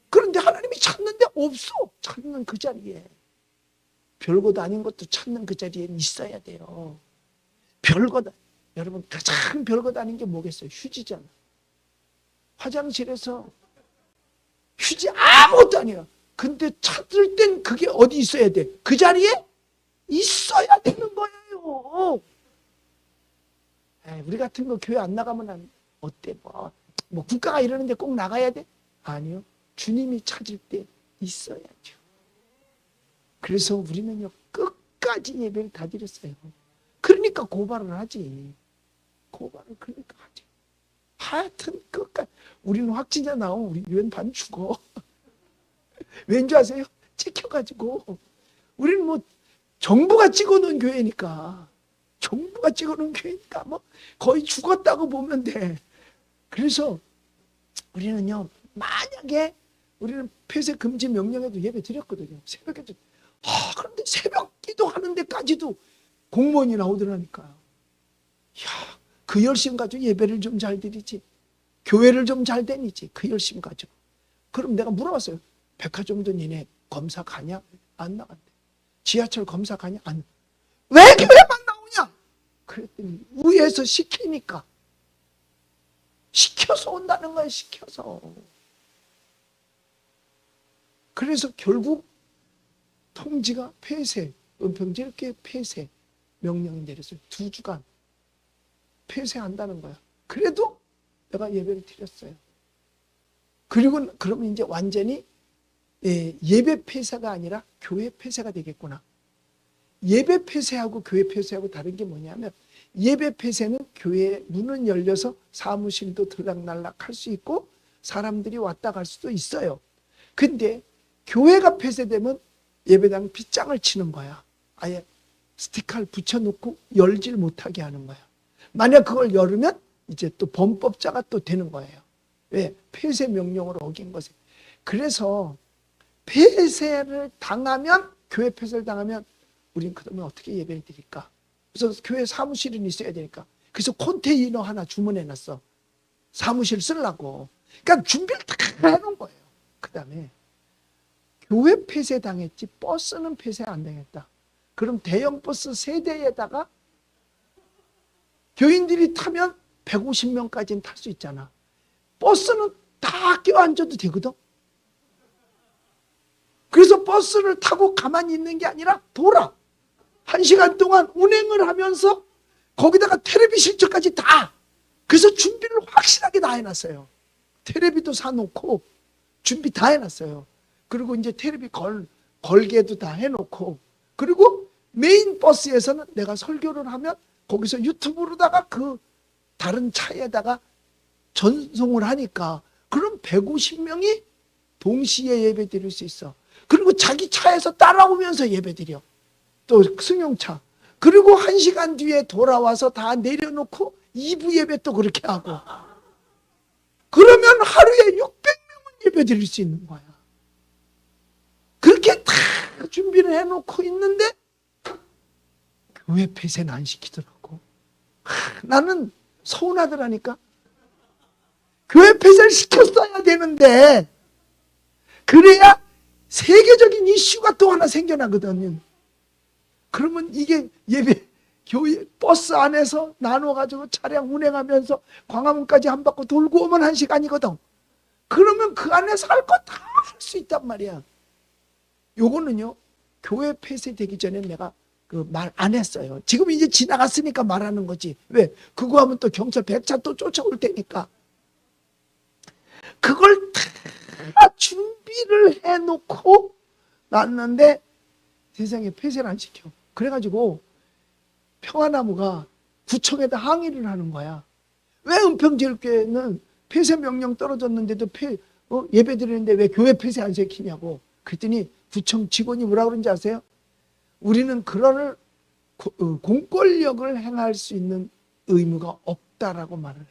그런데 하나님이 찾는데 없어. 찾는 그 자리에. 별것 아닌 것도 찾는 그 자리에 있어야 돼요. 별것, 여러분 가장 별것 아닌 게 뭐겠어요? 휴지잖아. 화장실에서 휴지 아무것도 아니야. 근데 찾을 땐 그게 어디 있어야 돼? 그 자리에 있어야 되는 거예요. 에이, 우리 같은 거 교회 안 나가면 어때? 뭐 국가가 이러는데 꼭 나가야 돼? 아니요. 주님이 찾을 때 있어야죠. 그래서 우리는요 끝까지 예배를 다 드렸어요. 그러니까 고발을 하지. 고발을 그러니까 하지. 하여튼 끝까지. 우리는 확진자 나오면 우리 유엔 반 죽어. 왠지 아세요? 찍혀가지고. 우리는 뭐 정부가 찍어놓은 교회니까. 정부가 찍어놓은 교회니까 뭐 거의 죽었다고 보면 돼. 그래서 우리는요 만약에 우리는 폐쇄 금지 명령에도 예배 드렸거든요. 새벽에도. 그런데 새벽 기도하는 데까지도 공무원이 나오더라니까요. 야, 그 열심 가지고 예배를 좀 잘 드리지. 교회를 좀 잘 다니지. 그 열심 가지고. 그럼 내가 물어봤어요. 백화점도 니네 검사 가냐? 안 나간대. 지하철 검사 가냐? 안. 왜 교회만 나오냐? 그랬더니 위에서 시키니까. 시켜서 온다는 거야. 시켜서. 그래서 결국 통지가 폐쇄, 은평제일교회 폐쇄 명령이 내렸어요. 2주간 폐쇄한다는 거야. 그래도 내가 예배를 드렸어요. 그리고 그러면 이제 완전히 예배 폐쇄가 아니라 교회 폐쇄가 되겠구나. 예배 폐쇄하고 교회 폐쇄하고 다른 게 뭐냐면 예배 폐쇄는 교회 문은 열려서 사무실도 들락날락 할 수 있고 사람들이 왔다 갈 수도 있어요. 근데 교회가 폐쇄되면 예배당 빗장을 치는 거야. 아예 스티커를 붙여놓고 열질 못하게 하는 거야. 만약 그걸 열으면 이제 또 범법자가 또 되는 거예요. 왜? 폐쇄 명령을 어긴 것에. 그래서 폐쇄를 당하면, 교회 폐쇄를 당하면 우린 그러면 어떻게 예배를 드릴까? 그래서 교회 사무실은 있어야 되니까. 그래서 컨테이너 하나 주문해놨어. 사무실 쓰려고. 그러니까 준비를 다 해놓은 거예요. 그 다음에 교회 폐쇄 당했지 버스는 폐쇄 안 당했다. 그럼 대형 버스 3대에다가 교인들이 타면 150명까지는 탈 수 있잖아. 버스는 다 껴앉아도 되거든. 그래서 버스를 타고 가만히 있는 게 아니라 돌아. 1시간 동안 운행을 하면서 거기다가 텔레비 실적까지 다. 그래서 준비를 확실하게 다 해놨어요. 텔레비도 사놓고 준비 다 해놨어요. 그리고 이제 텔레비 걸 걸개도 다 해놓고, 그리고 메인 버스에서는 내가 설교를 하면 거기서 유튜브로다가 그 다른 차에다가 전송을 하니까 그럼 150명이 동시에 예배 드릴 수 있어. 그리고 자기 차에서 따라오면서 예배 드려. 또 승용차. 그리고 1시간 뒤에 돌아와서 다 내려놓고 2부 예배 또 그렇게 하고. 그러면 하루에 600명은 예배 드릴 수 있는 거야. 그렇게 다 준비를 해놓고 있는데 교회 폐쇄는 안 시키더라고. 나는 서운하더라니까. 교회 폐쇄를 시켰어야 되는데 그래야 세계적인 이슈가 또 하나 생겨나거든요. 그러면 이게 예배 교회 버스 안에서 나눠가지고 차량 운행하면서 광화문까지 한 바퀴 돌고 오면 1시간이거든. 그러면 그 안에서 할 거 다 할 수 있단 말이야. 요거는요, 교회 폐쇄되기 전에 내가 그 말 안 했어요. 지금 이제 지나갔으니까 말하는 거지. 왜? 그거 하면 또 경찰 100차 또 쫓아올 테니까. 그걸 다 준비를 해놓고 놨는데 세상에 폐쇄를 안 시켜. 그래가지고 평화나무가 구청에다 항의를 하는 거야. 왜 은평제일교회는 폐쇄 명령 떨어졌는데도 예배 드리는데 왜 교회 폐쇄 안 시키냐고. 그랬더니 구청 직원이 뭐라 그런지 아세요? 우리는 그런 공권력을 행할 수 있는 의무가 없다라고 말을 해요.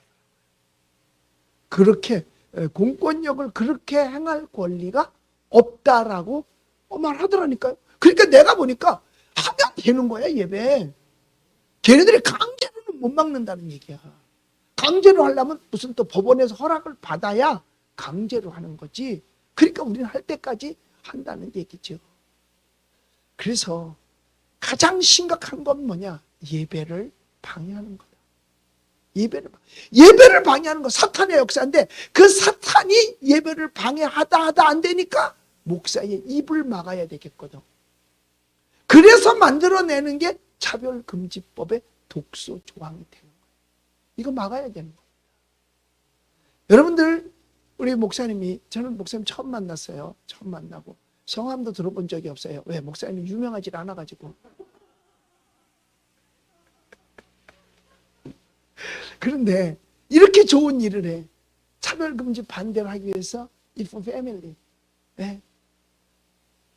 그렇게 공권력을 그렇게 행할 권리가 없다라고 말하더라니까요. 그러니까 내가 보니까 하면 되는 거야, 예배. 걔네들이 강제로는 못 막는다는 얘기야. 강제로 하려면 무슨 또 법원에서 허락을 받아야 강제로 하는 거지. 그러니까 우리는 할 때까지 한다는 얘기죠. 그래서 가장 심각한 건 뭐냐? 예배를 방해하는 거다. 예배를 방해하는 거 사탄의 역사인데 그 사탄이 예배를 방해하다 안 되니까 목사의 입을 막아야 되겠거든. 그래서 만들어내는 게 차별금지법의 독소 조항이 되는 거예요. 이거 막아야 되는 거예요. 여러분들, 우리 목사님이, 저는 목사님 처음 만났어요. 처음 만나고 성함도 들어본 적이 없어요. 왜? 목사님이 유명하지 않아가지고. 그런데 이렇게 좋은 일을 해. 차별금지 반대를 하기 위해서 if family. 네?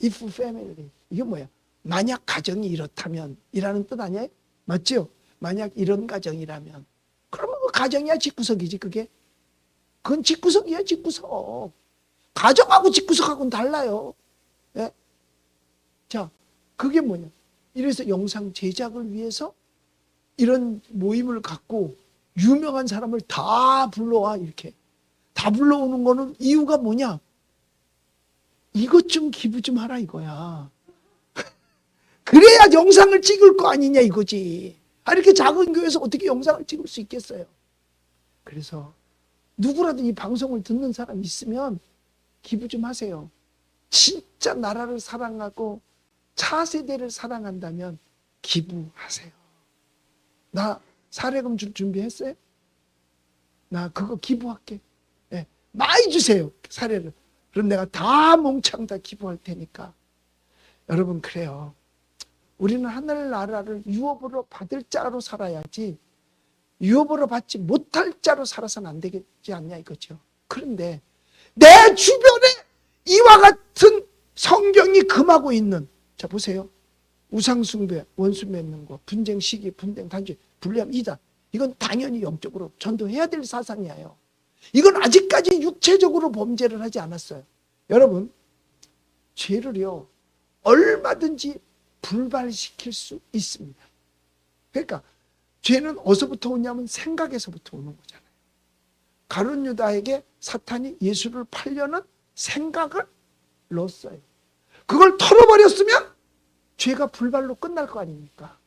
if family. 이게 뭐야? 만약 가정이 이렇다면 이라는 뜻 아니에요? 맞죠? 만약 이런 가정이라면 그러면 그 가정이야 집구석이지. 그게 그건 집구석이야. 집구석. 가정하고 집구석하고는 달라요. 네? 자, 그게 뭐냐? 이래서 영상 제작을 위해서 이런 모임을 갖고 유명한 사람을 다 불러와. 이렇게 다 불러오는 거는 이유가 뭐냐? 이것 좀 기부 좀 하라 이거야. 그래야 영상을 찍을 거 아니냐 이거지. 이렇게 작은 교회에서 어떻게 영상을 찍을 수 있겠어요? 그래서 누구라도 이 방송을 듣는 사람 있으면 기부 좀 하세요. 진짜 나라를 사랑하고 차세대를 사랑한다면 기부하세요. 나 사례금 줄 준비했어요? 나 그거 기부할게. 네, 많이 주세요. 사례를. 그럼 내가 다 몽창 다 기부할 테니까. 여러분, 그래요. 우리는 하늘나라를 유업으로 받을 자로 살아야지 유업으로 받지 못할 자로 살아서는 안 되겠지 않냐 이거죠. 그런데 내 주변에 이와 같은 성경이 금하고 있는, 자 보세요. 우상숭배, 원수 맺는 거, 분쟁 시기, 분쟁 단죄, 불리함, 이단. 이건 당연히 영적으로 전도해야 될 사상이에요. 이건 아직까지 육체적으로 범죄를 하지 않았어요. 여러분, 죄를요 얼마든지 불발시킬 수 있습니다. 그러니까 죄는 어디서부터 오냐면 생각에서부터 오는 거잖아요. 가룟 유다에게 사탄이 예수를 팔려는 생각을 넣었어요. 그걸 털어버렸으면 죄가 불발로 끝날 거 아닙니까?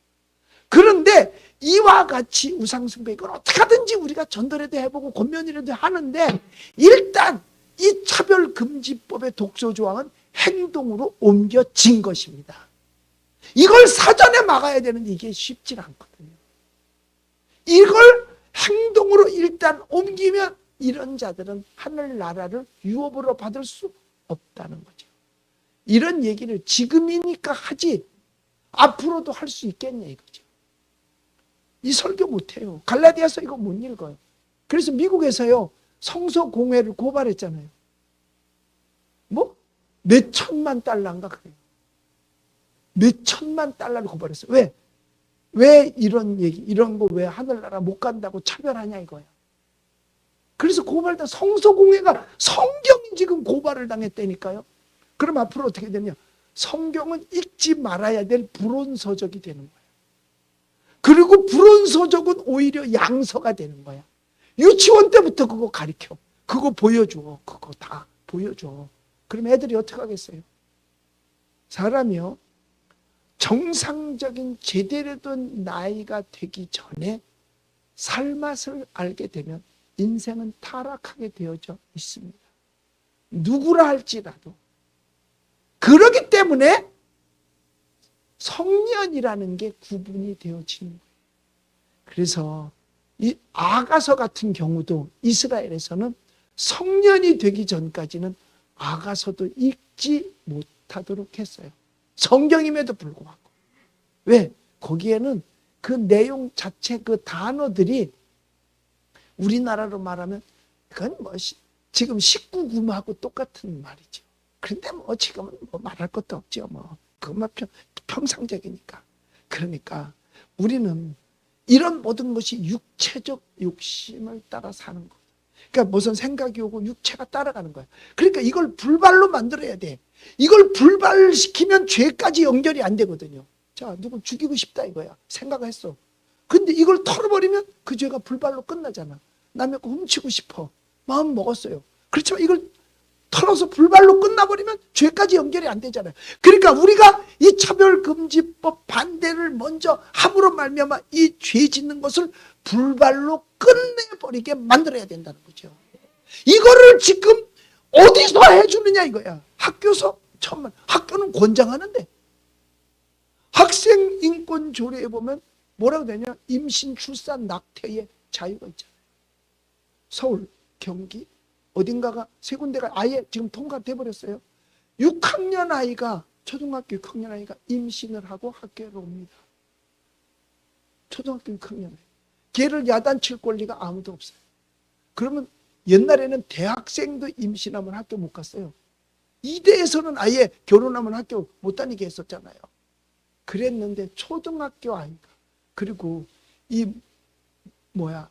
그런데 이와 같이 우상숭배, 이걸 어떻게 하든지 우리가 전도라도 해보고 권면이라도 하는데 일단 이 차별금지법의 독소조항은 행동으로 옮겨진 것입니다. 이걸 사전에 막아야 되는데 이게 쉽지 않거든요. 이걸 행동으로 일단 옮기면 이런 자들은 하늘나라를 유업으로 받을 수 없다는 거죠. 이런 얘기를 지금이니까 하지 앞으로도 할 수 있겠냐 이거죠. 이 설교 못해요. 갈라디아서 이거 못 읽어요. 그래서 미국에서요 성서공회를 고발했잖아요. 뭐? 몇 천만 달러인가 그래요. 몇 천만 달러를 고발했어요. 왜? 왜 이런 얘기, 이런 거 왜 하늘나라 못 간다고 차별하냐 이거야. 그래서 고발당 성서공회가 성경이 지금 고발을 당했다니까요. 그럼 앞으로 어떻게 되냐? 성경은 읽지 말아야 될 불온서적이 되는 거야. 그리고 불온서적은 오히려 양서가 되는 거야. 유치원 때부터 그거 가르쳐. 그거 보여줘. 그거 다 보여줘. 그럼 애들이 어떻게 하겠어요? 사람이요. 정상적인 제대로 된 나이가 되기 전에 살맛을 알게 되면 인생은 타락하게 되어져 있습니다. 누구라 할지라도. 그렇기 때문에 성년이라는 게 구분이 되어지는 거예요. 그래서 이 아가서 같은 경우도 이스라엘에서는 성년이 되기 전까지는 아가서도 읽지 못하도록 했어요. 성경임에도 불구하고. 왜? 거기에는 그 내용 자체 그 단어들이 우리나라로 말하면 그건 뭐 지금 19금하고 똑같은 말이죠. 그런데 뭐 지금은 뭐 말할 것도 없죠. 뭐 그것만 평상적이니까. 그러니까 우리는 이런 모든 것이 육체적 욕심을 따라 사는 거. 그러니까 무슨 생각이 오고 육체가 따라가는 거야. 그러니까 이걸 불발로 만들어야 돼. 이걸 불발시키면 죄까지 연결이 안 되거든요. 자, 누구 죽이고 싶다 이거야. 생각을 했어. 근데 이걸 털어버리면 그 죄가 불발로 끝나잖아. 남의 거 훔치고 싶어. 마음 먹었어요. 그렇지만 이걸 털어서 불발로 끝나버리면 죄까지 연결이 안 되잖아요. 그러니까 우리가 이 차별금지법 반대를 먼저 함으로 말미암아 이 죄 짓는 것을 불발로 끝내버리게 만들어야 된다는 거죠. 이거를 지금 어디서 해주느냐 이거야. 학교에서 천만. 학교는 권장하는데 학생 인권 조례에 보면 뭐라고 되냐? 임신, 출산, 낙태의 자유가 있잖아요. 서울, 경기 어딘가가 세 군데가 아예 지금 통과돼 버렸어요. 6학년 아이가 초등학교 6학년 아이가 임신을 하고 학교로 옵니다. 초등학교 6학년 아이. 걔를 야단칠 권리가 아무도 없어요. 그러면 옛날에는 대학생도 임신하면 학교 못 갔어요. 이대에서는 아예 결혼하면 학교 못 다니게 했었잖아요. 그랬는데 초등학교 아이가 그리고 이 뭐야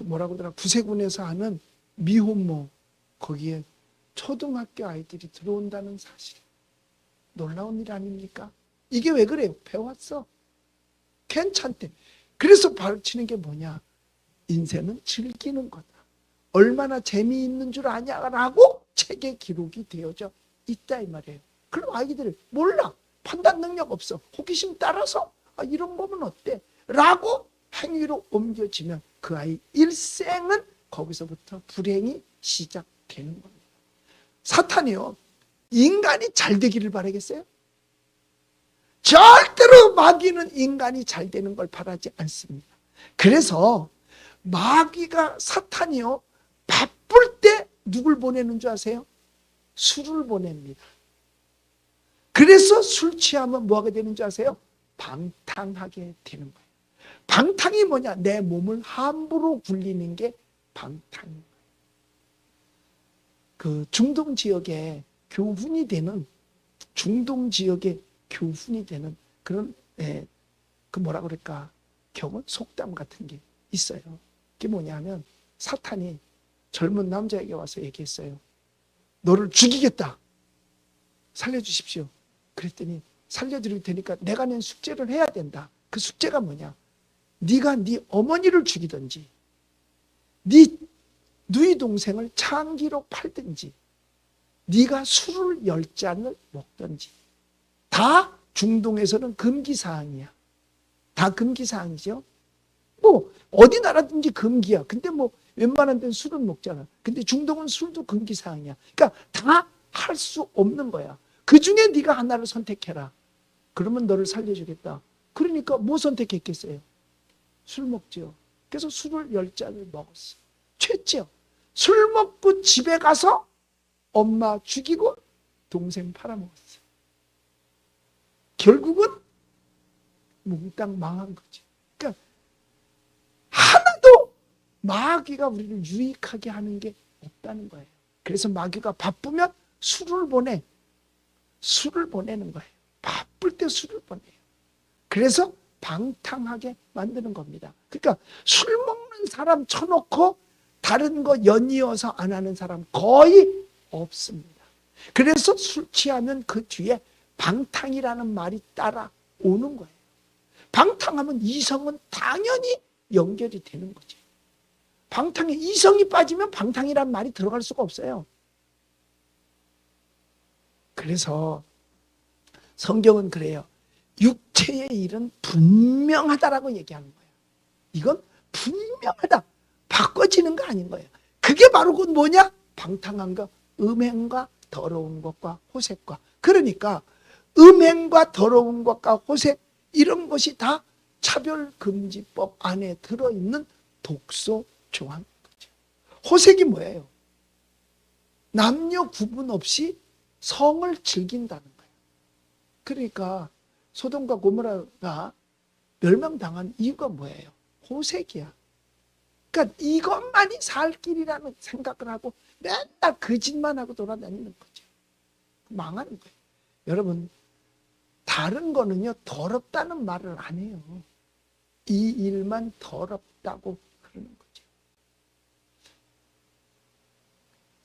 뭐라고 하더라 구세군에서 하는 미혼모 거기에 초등학교 아이들이 들어온다는 사실 놀라운 일 아닙니까? 이게 왜 그래요? 배웠어. 괜찮대. 그래서 가르치는 게 뭐냐? 인생은 즐기는 거다. 얼마나 재미있는 줄 아냐라고 책에 기록이 되어져 있다 이 말이에요. 그럼 아이들이 몰라. 판단 능력 없어. 호기심 따라서 이런 거면 어때? 라고 행위로 옮겨지면 그 아이 일생은 거기서부터 불행이 시작되는 겁니다. 사탄이요. 인간이 잘 되기를 바라겠어요? 절대로 마귀는 인간이 잘 되는 걸 바라지 않습니다. 그래서 마귀가 사탄이요. 바쁠 때 누굴 보내는 줄 아세요? 술을 보냅니다. 그래서 술 취하면 뭐하게 되는 줄 아세요? 방탕하게 되는 거예요. 방탕이 뭐냐? 내 몸을 함부로 굴리는 게 방탕인 거예요. 그 중동 지역에 교훈이 되는 그런 그 뭐라 그럴까? 교훈 속담 같은 게 있어요. 그게 뭐냐면 사탄이 젊은 남자에게 와서 얘기했어요. 너를 죽이겠다. 살려주십시오. 그랬더니 살려드릴 테니까 내가 낸 숙제를 해야 된다. 그 숙제가 뭐냐? 네가 네 어머니를 죽이든지 네 누이 동생을 창기로 팔든지 네가 술을 10잔을 먹든지 다 중동에서는 금기사항이야. 다 금기사항이죠. 뭐 어디 나라든지 금기야. 근데 뭐 웬만한 데는 술은 먹잖아. 근데 중동은 술도 금기사항이야. 그러니까 다 할 수 없는 거야. 그 중에 네가 하나를 선택해라. 그러면 너를 살려주겠다. 그러니까 뭐 선택했겠어요? 술 먹죠. 그래서 술을 10잔을 먹었어. 취했죠. 술 먹고 집에 가서 엄마 죽이고 동생 팔아먹었어. 결국은 몽땅 망한 거지. 그러니까 하나도 마귀가 우리를 유익하게 하는 게 없다는 거예요. 그래서 마귀가 바쁘면 술을 보내는 거예요. 바쁠 때 술을 보내요. 그래서 방탕하게 만드는 겁니다. 그러니까 술 먹는 사람 쳐놓고 다른 거 연이어서 안 하는 사람 거의 없습니다. 그래서 술 취하면 그 뒤에 방탕이라는 말이 따라오는 거예요. 방탕하면 이성은 당연히 연결이 되는 거죠. 방탕에 이성이 빠지면 방탕이란 말이 들어갈 수가 없어요. 그래서 성경은 그래요. 육체의 일은 분명하다라고 얘기하는 거예요. 이건 분명하다. 바꿔지는 거 아닌 거예요. 그게 바로 그 뭐냐? 방탕한 거, 음행과 더러운 것과 호색과. 그러니까 음행과 더러운 것과 호색 이런 것이 다 차별금지법 안에 들어있는 독소 조항인 거죠. 호색이 뭐예요? 남녀 구분 없이 성을 즐긴다는 거예요. 그러니까 소돔과 고모라가 멸망당한 이유가 뭐예요? 호색이야. 그러니까 이것만이 살 길이라는 생각을 하고 맨날 그 짓만 하고 돌아다니는 거죠. 망하는 거예요. 여러분, 다른 거는요 더럽다는 말을 안 해요. 이 일만 더럽다고 그러는 거죠.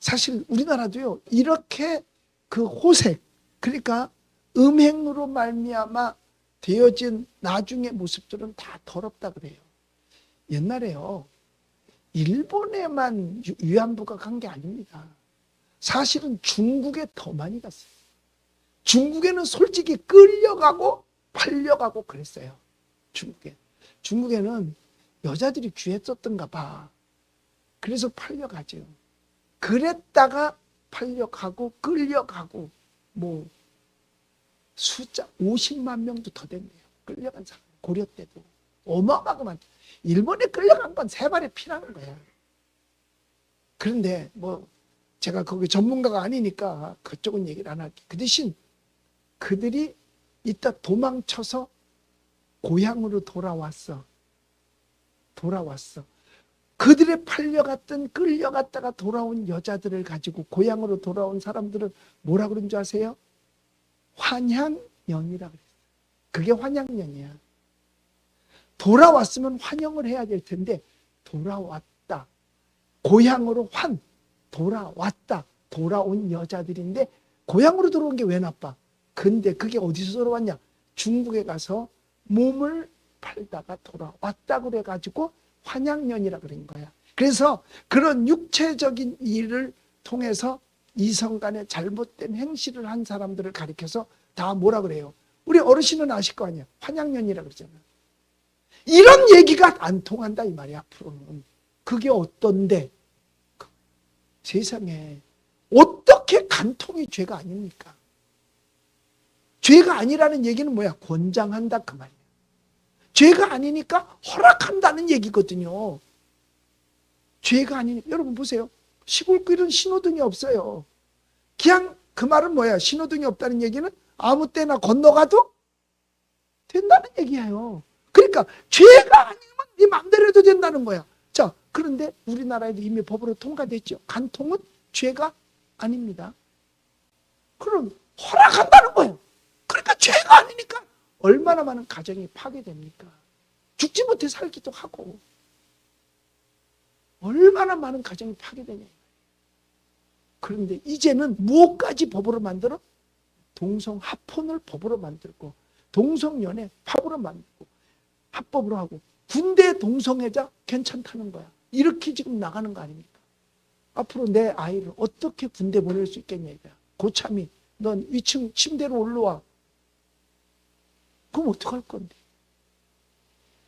사실 우리나라도요 이렇게 그 호색, 그러니까 음행으로 말미암아 되어진 나중의 모습들은 다 더럽다 그래요. 옛날에요 일본에만 위안부가 간 게 아닙니다. 사실은 중국에 더 많이 갔어요. 중국에는 솔직히 끌려가고 팔려가고 그랬어요. 중국에는 여자들이 귀했었던가 봐. 그래서 팔려가죠. 그랬다가 팔려가고 끌려가고 뭐 숫자 50만 명도 더 됐네요. 끌려간 사람 고려 때도 어마어마하게 일본에 끌려간 건 세 발의 피라는 거야. 그런데 뭐 제가 거기 전문가가 아니니까 그쪽은 얘기를 안 할게요. 그 대신 그들이 이따 도망쳐서 고향으로 돌아왔어. 그들의 팔려갔던 끌려갔다가 돌아온 여자들을 가지고 고향으로 돌아온 사람들은 뭐라 그런 줄 아세요? 환향년이라 그랬어요. 그게 환향년이야. 돌아왔으면 환영을 해야 될 텐데 돌아왔다. 고향으로 돌아왔다. 돌아온 여자들인데 고향으로 돌아온 게 왜 나빠? 근데 그게 어디서 돌아왔냐? 중국에 가서 몸을 팔다가 돌아왔다 그래가지고 환양년이라 그런 거야. 그래서 그런 육체적인 일을 통해서 이성 간에 잘못된 행실을 한 사람들을 가리켜서 다 뭐라 그래요? 우리 어르신은 아실 거 아니야. 환양년이라 그러잖아. 이런 얘기가 안 통한다 이 말이야. 앞으로는. 그게 어떤데? 세상에 어떻게 간통이 죄가 아닙니까? 죄가 아니라는 얘기는 뭐야? 권장한다 그 말이야. 죄가 아니니까 허락한다는 얘기거든요. 죄가 아니니까. 여러분 보세요. 시골길은 신호등이 없어요. 그냥 그 말은 뭐야? 신호등이 없다는 얘기는 아무 때나 건너가도 된다는 얘기예요. 그러니까 죄가 아니면 네 맘대로 해도 된다는 거야. 자, 그런데 우리나라에도 이미 법으로 통과됐죠. 간통은 죄가 아닙니다. 그럼 허락한다는 거예요. 그러니까 죄가 아니니까 얼마나 많은 가정이 파괴됩니까? 죽지 못해 살기도 하고 얼마나 많은 가정이 파괴되냐. 그런데 이제는 무엇까지 법으로 만들어? 동성합혼을 법으로 만들고 동성연애 법으로 만들고 합법으로 하고 군대 동성애자 괜찮다는 거야. 이렇게 지금 나가는 거 아닙니까? 앞으로 내 아이를 어떻게 군대 보낼 수 있겠냐 이거야. 고참이 넌 위층 침대로 올라와. 그럼 어떡할 건데?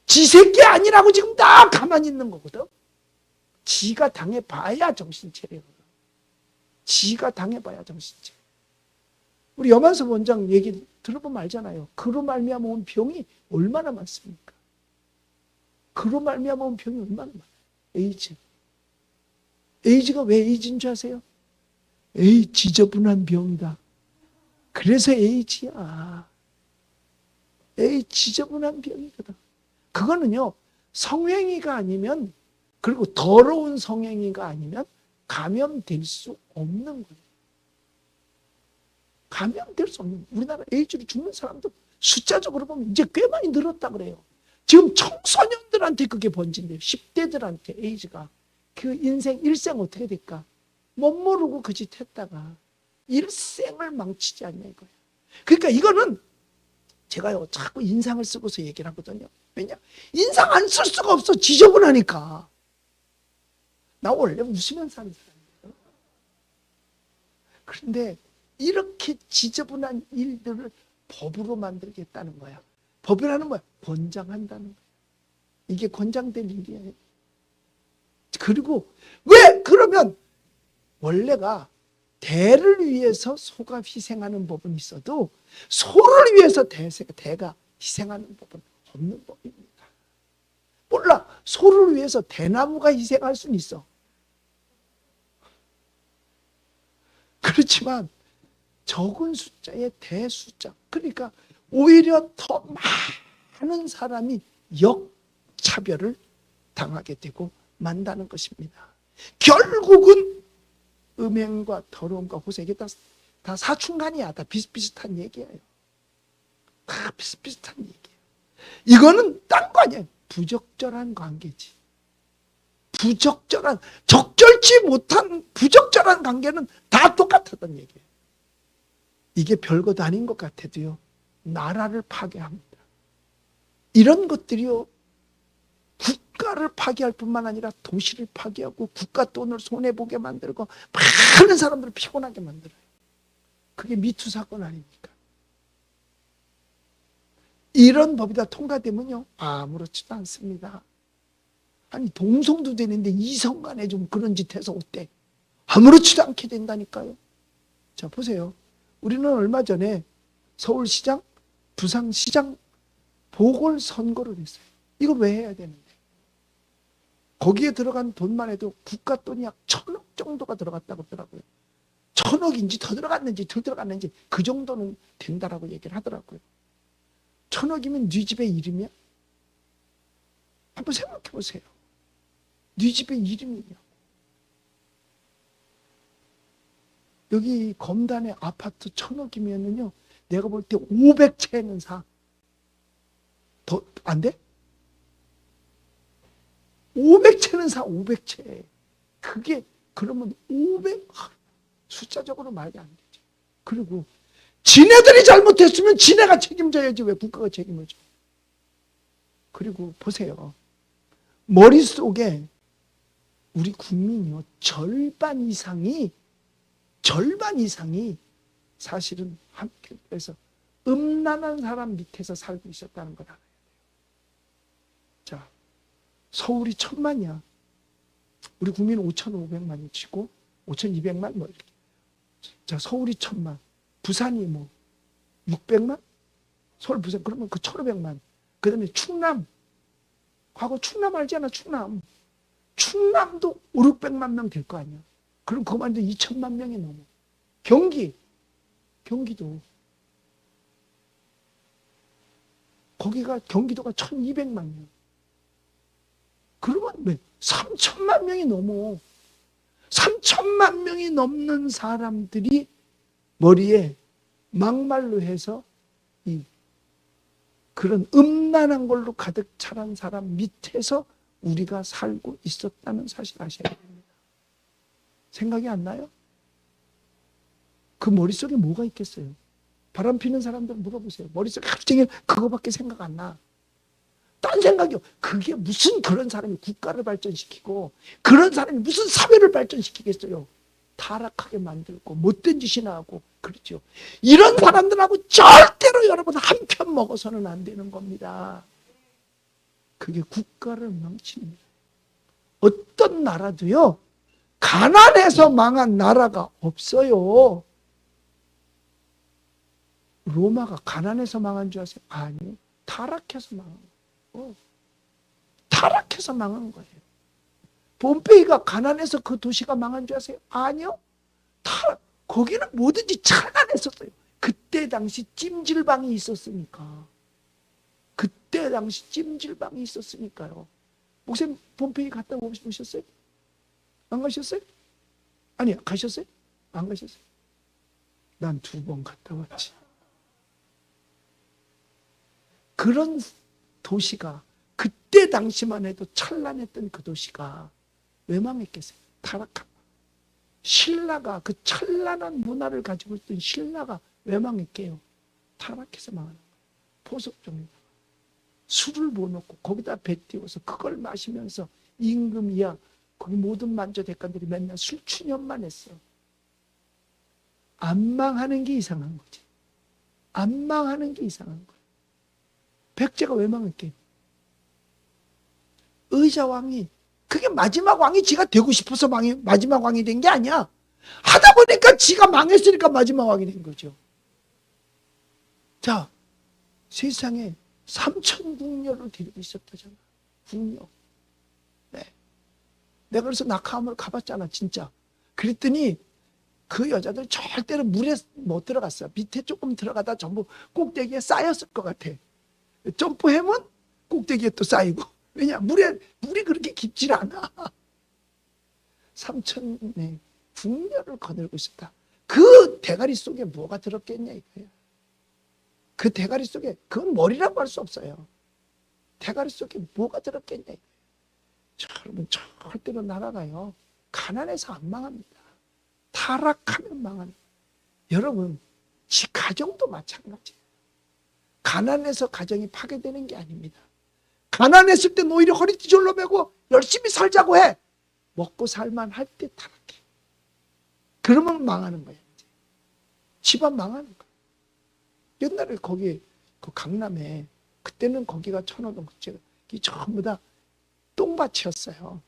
지 새끼 아니라고 지금 다 가만히 있는 거거든. 지가 당해봐야 정신 차려요. 지가 당해봐야 정신 차려. 우리 염한섭 원장 얘기 들어보면 알잖아요. 그로 말미암아 온 병이 얼마나 많습니까? 그로 말미암아 온 병이 얼마나 많아요. 에이즈가 왜 에이즈인 줄 아세요? 에이, 지저분한 병이다. 그래서 에이즈야. 에이, 지저분한 병이거든. 그거는요, 성행위가 아니면, 그리고 더러운 성행위가 아니면 감염될 수 없는 거예요. 감염될 수 없는 거예요. 우리나라 에이즈로 죽는 사람도 숫자적으로 보면 이제 꽤 많이 늘었다 그래요. 지금 청소년들한테 그게 번진대요. 10대들한테 에이즈가. 그 인생, 일생 어떻게 될까? 못 모르고 그 짓 했다가 일생을 망치지 않냐 이거예요. 그러니까 이거는 제가요, 자꾸 인상을 쓰고서 얘기를 하거든요. 왜냐? 인상 안 쓸 수가 없어. 지저분하니까. 나 원래 웃으면서 사는 사람이에요. 그런데 이렇게 지저분한 일들을 법으로 만들겠다는 거야. 법이라는 뭐야? 권장한다는 거야. 이게 권장될 일이에요. 그리고 왜 그러면 원래가 대를 위해서 소가 희생하는 법은 있어도 소를 위해서 대가 희생하는 법은 없는 법입니다. 몰라. 소를 위해서 대나무가 희생할 수는 있어. 그렇지만 적은 숫자의 대숫자, 그러니까 오히려 더 많은 사람이 역차별을 당하게 되고 만다는 것입니다. 결국은 음행과 더러움과 호세, 이게 다 사춘간이야. 다 비슷비슷한 얘기예요. 다 비슷비슷한 얘기예요. 이거는 딴 거 아니에요. 부적절한 관계지. 적절치 못한 부적절한 관계는 다 똑같았던 얘기예요. 이게 별것도 아닌 것 같아도요, 나라를 파괴합니다. 이런 것들이요, 국가를 파괴할 뿐만 아니라 도시를 파괴하고 국가 돈을 손해보게 만들고 많은 사람들을 피곤하게 만들어요. 그게 미투 사건 아닙니까? 이런 법이 다 통과되면요, 아무렇지도 않습니다. 아니, 동성도 되는데 이성 간에 좀 그런 짓 해서 어때? 아무렇지도 않게 된다니까요. 자, 보세요. 우리는 얼마 전에 서울시장, 부산시장 보궐선거를 했어요. 이거 왜 해야 되는데? 거기에 들어간 돈만 해도 국가 돈이 약 1,000억 정도가 들어갔다고 하더라고요. 1,000억인지 더 들어갔는지 덜 들어갔는지 그 정도는 된다라고 얘기를 하더라고요. 1,000억이면 네 집의 이름이야? 한번 생각해 보세요. 네 집의 이름이냐? 여기 검단의 아파트 1,000억이면은요, 내가 볼 때 500채는 사. 더 안 돼? 500채는 사, 500채. 그게 그러면 500 숫자적으로 말이 안 되죠. 그리고 지네들이 잘못했으면 지네가 책임져야지 왜 국가가 책임을 져. 그리고 보세요. 머릿속에 우리 국민이요, 절반 이상이 사실은 한편에서 음란한 사람 밑에서 살고 있었다는 걸 알아야 돼요. 자, 서울이 1,000만이야. 우리 국민 5,500만이 치고 5,200만 뭐 이렇게. 자, 서울이 1,000만, 부산이 뭐 600만, 서울 부산 그러면 그 1,500만. 그다음에 충남, 과거 충남 알잖아. 충남도 5, 600만 명 될 거 아니야. 그럼 그만 해도 2천만 명이 넘어. 경기도 경기도가 1,200만 명. 그러면 왜 3천만 명이 넘어. 3천만 명이 넘는 사람들이 머리에 막말로 해서 그런 음란한 걸로 가득 차는 사람 밑에서 우리가 살고 있었다는 사실 아셔야 됩니다. 생각이 안 나요? 그 머릿속에 뭐가 있겠어요? 바람 피는 사람들 물어보세요. 머릿속에 하루 종일 그거밖에 생각 안 나. 딴 생각이요. 그게 무슨 그런 사람이 국가를 발전시키고 그런 사람이 무슨 사회를 발전시키겠어요. 타락하게 만들고 못된 짓이나 하고 그렇죠. 이런 사람들하고 절대로 여러분 한편 먹어서는 안 되는 겁니다. 그게 국가를 망치는 거예요. 어떤 나라도요, 가난해서 망한 나라가 없어요. 로마가 가난해서 망한 줄 아세요? 아니요. 타락해서 망한 거예요. 타락해서 망한 거예요. 폼페이가 가난해서 그 도시가 망한 줄 아세요? 아니요. 거기는 뭐든지 찬란했었어요. 그때 당시 찜질방이 있었으니까. 그때 당시 찜질방이 있었으니까요. 목사님 폼페이 갔다 오셨어요? 안 가셨어요? 아니, 가셨어요? 안 가셨어요? 난 2번 갔다 왔지. 그런 도시가 그때 당시만 해도 찬란했던 그 도시가 왜 망했겠어요? 타락한. 신라가 그 찬란한 문화를 가지고 있던 신라가 왜 망했게요? 타락해서 망하는 거예요. 포석종이 술을 부어놓고 거기다 배 띄워서 그걸 마시면서 임금이야 거기 모든 만조 대관들이 맨날 술춘연만 했어. 안 망하는 게 이상한 거지. 안 망하는 게 이상한 거예요. 백제가 왜 망했게요? 의자왕이 그게 마지막 왕이 지가 되고 싶어서 마지막 왕이 된 게 아니야. 하다 보니까 지가 망했으니까 마지막 왕이 된 거죠. 자, 세상에 3,000궁녀를 데리고 있었다잖아. 궁녀. 네. 내가 그래서 낙하함을 가봤잖아, 진짜. 그랬더니 그 여자들 절대로 물에 못 들어갔어요. 밑에 조금 들어가다 전부 꼭대기에 쌓였을 것 같아. 점프하면 꼭대기에 또 쌓이고. 왜냐? 물이 그렇게 깊질 않아. 3,000네, 궁녀를 거느리고 있었다. 그 대가리 속에 뭐가 들었겠냐 이거야. 그 대가리 속에 그건 머리라고 할 수 없어요. 대가리 속에 뭐가 들었겠냐 이거야. 여러분 절대로 나라가요 가난해서 안 망합니다. 타락하면 망합니다. 여러분 지 가정도 마찬가지예요. 가난해서 가정이 파괴되는 게 아닙니다. 가난했을 땐 오히려 허리띠 졸라매고 열심히 살자고 해. 먹고 살만 할 때 타락해. 그러면 망하는 거야. 이제. 집안 망하는 거야. 옛날에 거기 그 강남에 그때는 거기가 천호동 전부 다 똥밭이었어요.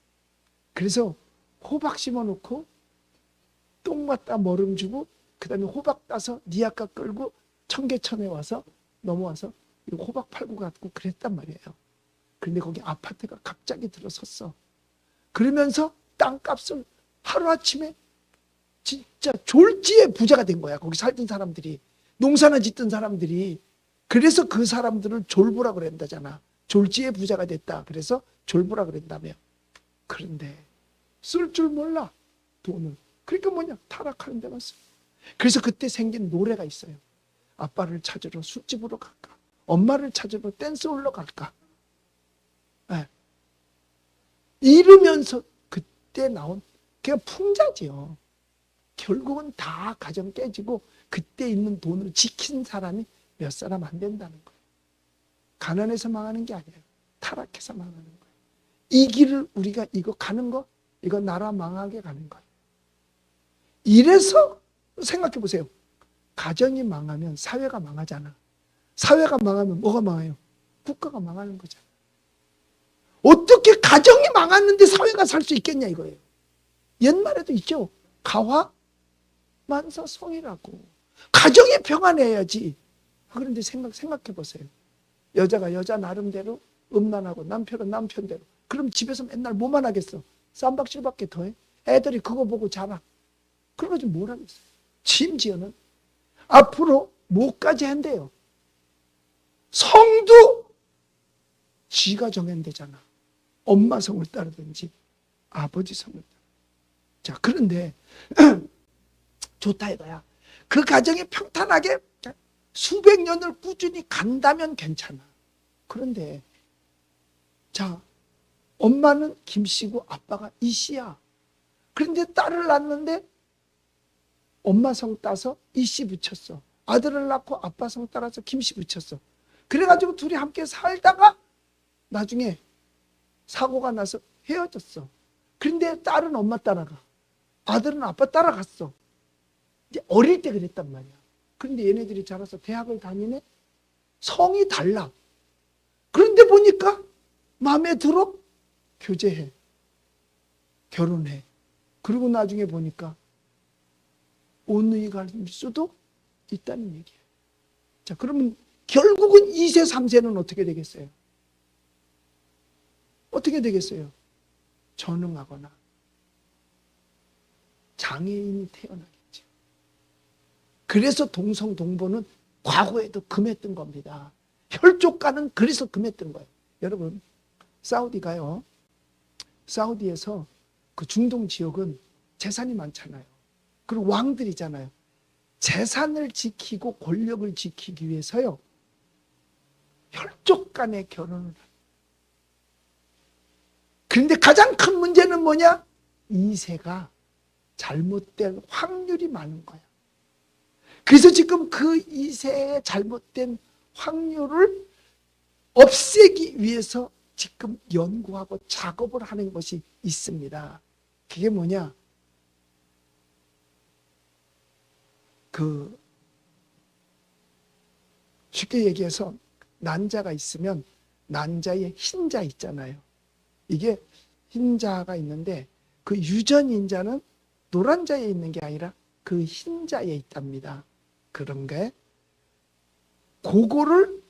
그래서 호박 심어놓고 똥 갖다 머름 주고 그 다음에 호박 따서 니아까 끌고 청계천에 와서 넘어와서 호박 팔고 갔고 그랬단 말이에요. 그런데 거기 아파트가 갑자기 들어섰어. 그러면서 땅값을 하루아침에 진짜 졸지에 부자가 된 거야. 거기 살던 사람들이. 농사나 짓던 사람들이. 그래서 그 사람들을 졸부라 그랬다잖아. 졸지에 부자가 됐다. 그래서 졸부라 그랬다며. 그런데 쓸 줄 몰라. 돈을. 그러니까 뭐냐? 타락하는 데 갔어. 그래서 그때 생긴 노래가 있어요. 아빠를 찾으러 술집으로 갈까? 엄마를 찾으러 댄스홀로 갈까? 네. 이러면서 그때 나온 그냥 풍자지요. 결국은 다 가정 깨지고 그때 있는 돈을 지킨 사람이 몇 사람 안 된다는 거예요. 가난해서 망하는 게 아니에요. 타락해서 망하는 거예요. 이 길을 우리가 이거 가는 거, 이거 나라 망하게 가는 거예요. 이래서 생각해 보세요. 가정이 망하면 사회가 망하잖아. 사회가 망하면 뭐가 망해요? 국가가 망하는 거잖아. 어떻게 가정이 망했는데 사회가 살 수 있겠냐 이거예요. 옛말에도 있죠. 가화만사성이라고. 가정이 평안해야지. 그런데 생각해 보세요. 여자가 여자 나름대로 음란하고 남편은 남편대로. 그럼 집에서 맨날 뭐만 하겠어? 쌈박질밖에 더해? 애들이 그거 보고 자라. 그런 거 좀 뭘 하겠어요? 심지어는 앞으로 뭐까지 한대요. 성도 지가 정한대잖아. 엄마 성을 따르든지 아버지 성을 따르든지. 자, 그런데 좋다 이거야. 그 가정이 평탄하게 수백 년을 꾸준히 간다면 괜찮아. 그런데 자, 엄마는 김씨고 아빠가 이씨야. 그런데 딸을 낳았는데 엄마 성 따서 이씨 붙였어. 아들을 낳고 아빠 성 따라서 김씨 붙였어. 그래가지고 둘이 함께 살다가 나중에 사고가 나서 헤어졌어. 그런데 딸은 엄마 따라가. 아들은 아빠 따라갔어. 이제 어릴 때 그랬단 말이야. 그런데 얘네들이 자라서 대학을 다니네? 성이 달라. 그런데 보니까 마음에 들어? 교제해. 결혼해. 그리고 나중에 보니까 온누이 갈 수도 있다는 얘기예요. 자, 그러면 결국은 2세, 3세는 어떻게 되겠어요? 어떻게 되겠어요? 전응하거나 장애인이 태어나겠죠. 그래서 동성동본은 과거에도 금했던 겁니다. 혈족가는 그래서 금했던 거예요. 여러분, 사우디가요. 사우디에서 그 중동 지역은 재산이 많잖아요. 그리고 왕들이잖아요. 재산을 지키고 권력을 지키기 위해서요. 혈족 간의 결혼을 합니다. 그런데 가장 큰 문제는 뭐냐? 2세가 잘못될 확률이 많은 거야. 그래서 지금 그 2세의 잘못된 확률을 없애기 위해서 지금 연구하고 작업을 하는 것이 있습니다. 그게 뭐냐? 쉽게 얘기해서 난자가 있으면 난자에 흰자 있잖아요. 이게 흰자가 있는데 그 유전인자는 노란 자에 있는 게 아니라 그 흰자에 있답니다. 그런 게 그거를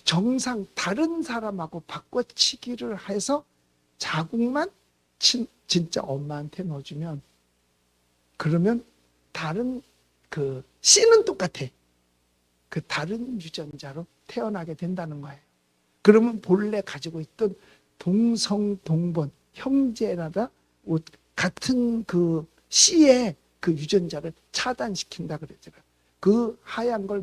정상 다른 사람하고 바꿔치기를 해서 자궁만 진짜 엄마한테 넣어주면 그러면 다른 그 씨는 똑같아. 그 다른 유전자로 태어나게 된다는 거예요. 그러면 본래 가지고 있던 동성동본 형제라다 같은 그 씨의 그 유전자를 차단시킨다 그랬잖아요. 그 하얀 걸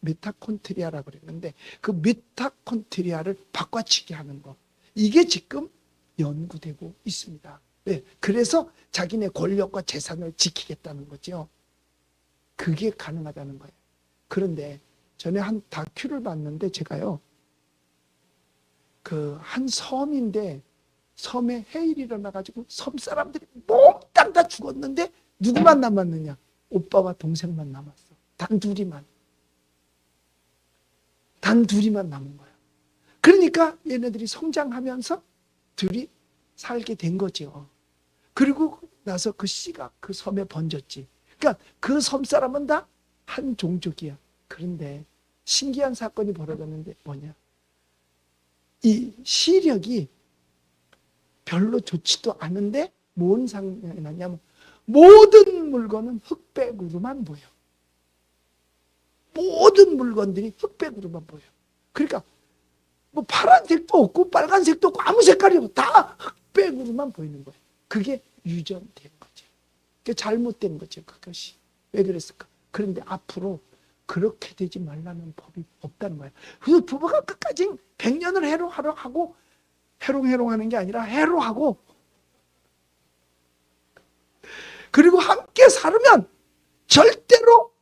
미토콘드리아라고 그랬는데 그 미토콘드리아를 바꿔치기 하는 거. 이게 지금 연구되고 있습니다. 네, 그래서 자기네 권력과 재산을 지키겠다는 거죠. 그게 가능하다는 거예요. 그런데 전에 한 다큐를 봤는데 제가요. 그 한 섬인데 섬에 해일이 일어나가지고 섬 사람들이 몽땅 다 죽었는데 누구만 남았느냐? 오빠와 동생만 남았어. 단 둘이만 남은 거야. 그러니까 얘네들이 성장하면서 둘이 살게 된 거죠. 그리고 나서 그 씨가 그 섬에 번졌지. 그러니까 그 섬 사람은 다 한 종족이야. 그런데 신기한 사건이 벌어졌는데 뭐냐? 이 시력이 별로 좋지도 않은데 뭔 상황이 나냐면 모든 물건은 흑백으로만 보여. 모든 물건들이 흑백으로만 보여. 그러니까 뭐 파란색도 없고 빨간색도 없고 아무 색깔이 없고 다 흑백으로만 보이는 거예요. 그게 유전된 거죠. 그게 잘못된 거죠. 그것이. 왜 그랬을까? 그런데 앞으로 그렇게 되지 말라는 법이 없다는 거예요. 그래서 부부가 끝까지 100년을 해로하러 하고 해롱해롱하는 게 아니라 해로하고 그리고 함께 살으면 절대로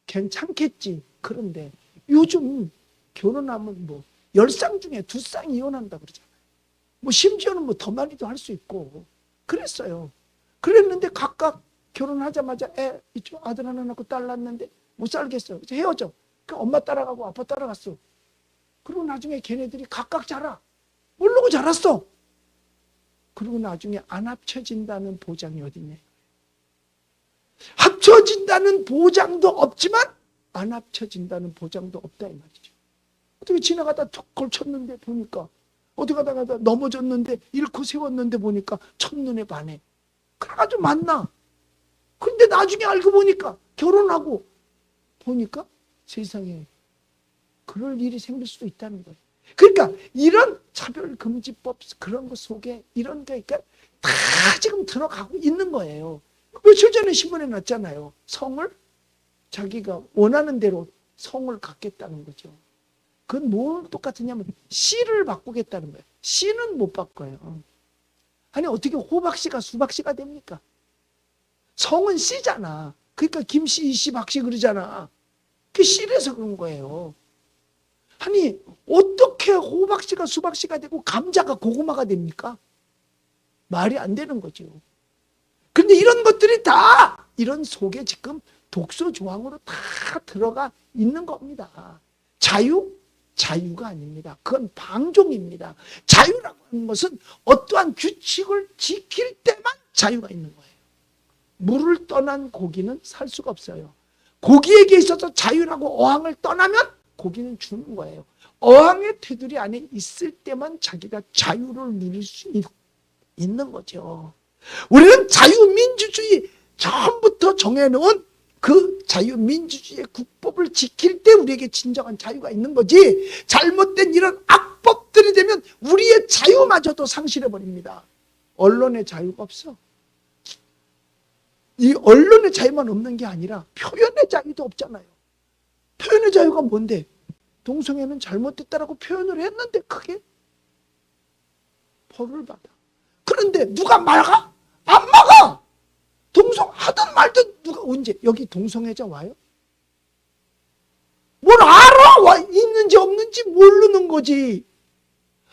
괜찮겠지. 그런데 요즘 결혼하면 뭐 10쌍 중에 2쌍 이혼한다 그러잖아요. 뭐 심지어는 뭐 더 많이도 할 수 있고 그랬어요. 그랬는데 각각 결혼하자마자 이쪽 아들 하나 낳고 딸 낳았는데 못 살겠어요. 그래서 헤어져. 그 엄마 따라가고 아빠 따라갔어. 그리고 나중에 걔네들이 각각 자라. 모르고 자랐어. 그리고 나중에 안 합쳐진다는 보장이 어딨냐. 합쳐진다는 보장도 없지만 안 합쳐진다는 보장도 없다 이 말이죠. 어떻게 지나가다 툭 걸쳤는데 보니까 어디 가다가 넘어졌는데 잃고 세웠는데 보니까 첫눈에 반해. 그래가지고 만나. 근데 나중에 알고 보니까 결혼하고 보니까 세상에 그럴 일이 생길 수도 있다는 거예요. 그러니까 이런 차별금지법 그런 것 속에 이런 게 그러니까 다 지금 들어가고 있는 거예요. 며칠 전에 신문에 났잖아요. 성을 자기가 원하는 대로 성을 갖겠다는 거죠. 그건 뭘 똑같으냐면 씨를 바꾸겠다는 거예요. 씨는 못 바꿔요. 아니 어떻게 호박씨가 수박씨가 됩니까? 성은 씨잖아. 그러니까 김씨, 이씨, 박씨 그러잖아. 그 씨라서 그런 거예요. 아니 어떻게 호박씨가 수박씨가 되고 감자가 고구마가 됩니까? 말이 안 되는 거죠. 근데 이런 것들이 다 이런 속에 지금 독소 조항으로 다 들어가 있는 겁니다. 자유가 아닙니다. 그건 방종입니다. 자유라고 하는 것은 어떠한 규칙을 지킬 때만 자유가 있는 거예요. 물을 떠난 고기는 살 수가 없어요. 고기에게 있어서 자유라고 어항을 떠나면 고기는 죽는 거예요. 어항의 테두리 안에 있을 때만 자기가 자유를 누릴 수 있는 거죠. 우리는 자유민주주의 처음부터 정해놓은 그 자유민주주의의 국법을 지킬 때 우리에게 진정한 자유가 있는 거지, 잘못된 이런 악법들이 되면 우리의 자유마저도 상실해버립니다. 언론의 자유가 없어. 이 언론의 자유만 없는 게 아니라 표현의 자유도 없잖아요. 표현의 자유가 뭔데? 동성애는 잘못됐다라고 표현을 했는데 크게 벌을 받아. 그런데 누가 막아? 안 막아. 동성하든 말든 누가 언제 여기 동성애자 와요? 뭘 알아? 와 있는지 없는지 모르는 거지.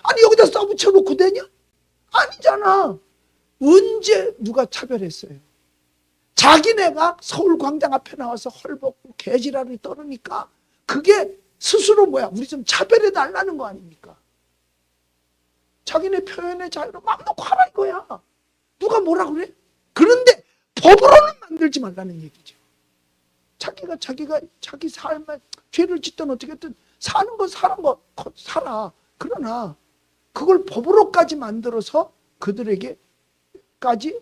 아니 여기다 써붙여놓고 되냐? 아니잖아. 언제 누가 차별했어요? 자기네가 서울광장 앞에 나와서 헐벗고 개지랄을 떨으니까 그게 스스로 뭐야? 우리 좀 차별해달라는 거 아닙니까? 자기네 표현의 자유로 막 놓고 하라 이거야. 누가 뭐라 그래? 그런데 법으로는 만들지 말라는 얘기죠. 자기가 자기 삶에 죄를 짓든 어떻게든 사는 거 살아. 그러나 그걸 법으로까지 만들어서 그들에게까지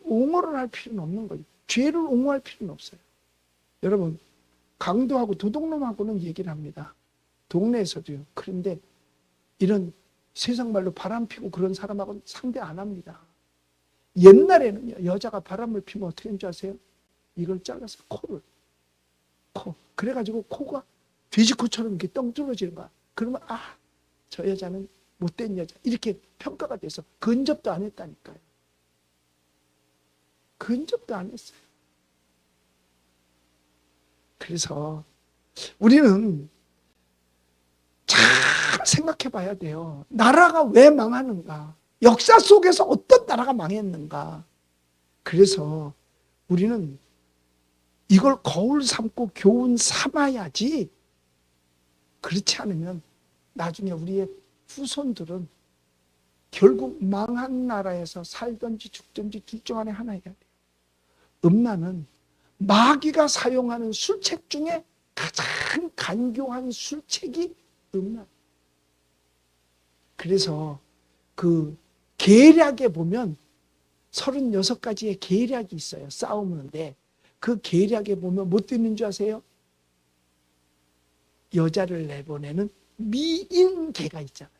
옹호를 할 필요는 없는 거예요. 죄를 옹호할 필요는 없어요. 여러분, 강도하고 도둑놈하고는 얘기를 합니다. 동네에서도요. 그런데 이런 세상 말로 바람 피고 그런 사람하고는 상대 안 합니다. 옛날에는요, 여자가 바람을 피면 어떻게 하는 줄 아세요? 이걸 잘라서 코. 그래가지고 코가 돼지코처럼 이렇게 떵 뚫어지는 거야. 그러면 저 여자는 못된 여자 이렇게 평가가 돼서 근접도 안 했다니까요. 근접도 안 했어요. 그래서 우리는 잘 생각해 봐야 돼요. 나라가 왜 망하는가? 역사 속에서 어떤 나라가 망했는가? 그래서 우리는 이걸 거울 삼고 교훈 삼아야지, 그렇지 않으면 나중에 우리의 후손들은 결국 망한 나라에서 살든지 죽든지 둘 중 안에 하나 해야 돼요. 음란은 마귀가 사용하는 술책 중에 가장 간교한 술책이 음란. 그래서 그 계략에 보면 36가지의 계략이 있어요. 싸우는데 그 계략에 보면 뭐 뜨는 줄 아세요? 여자를 내보내는 미인계가 있잖아요.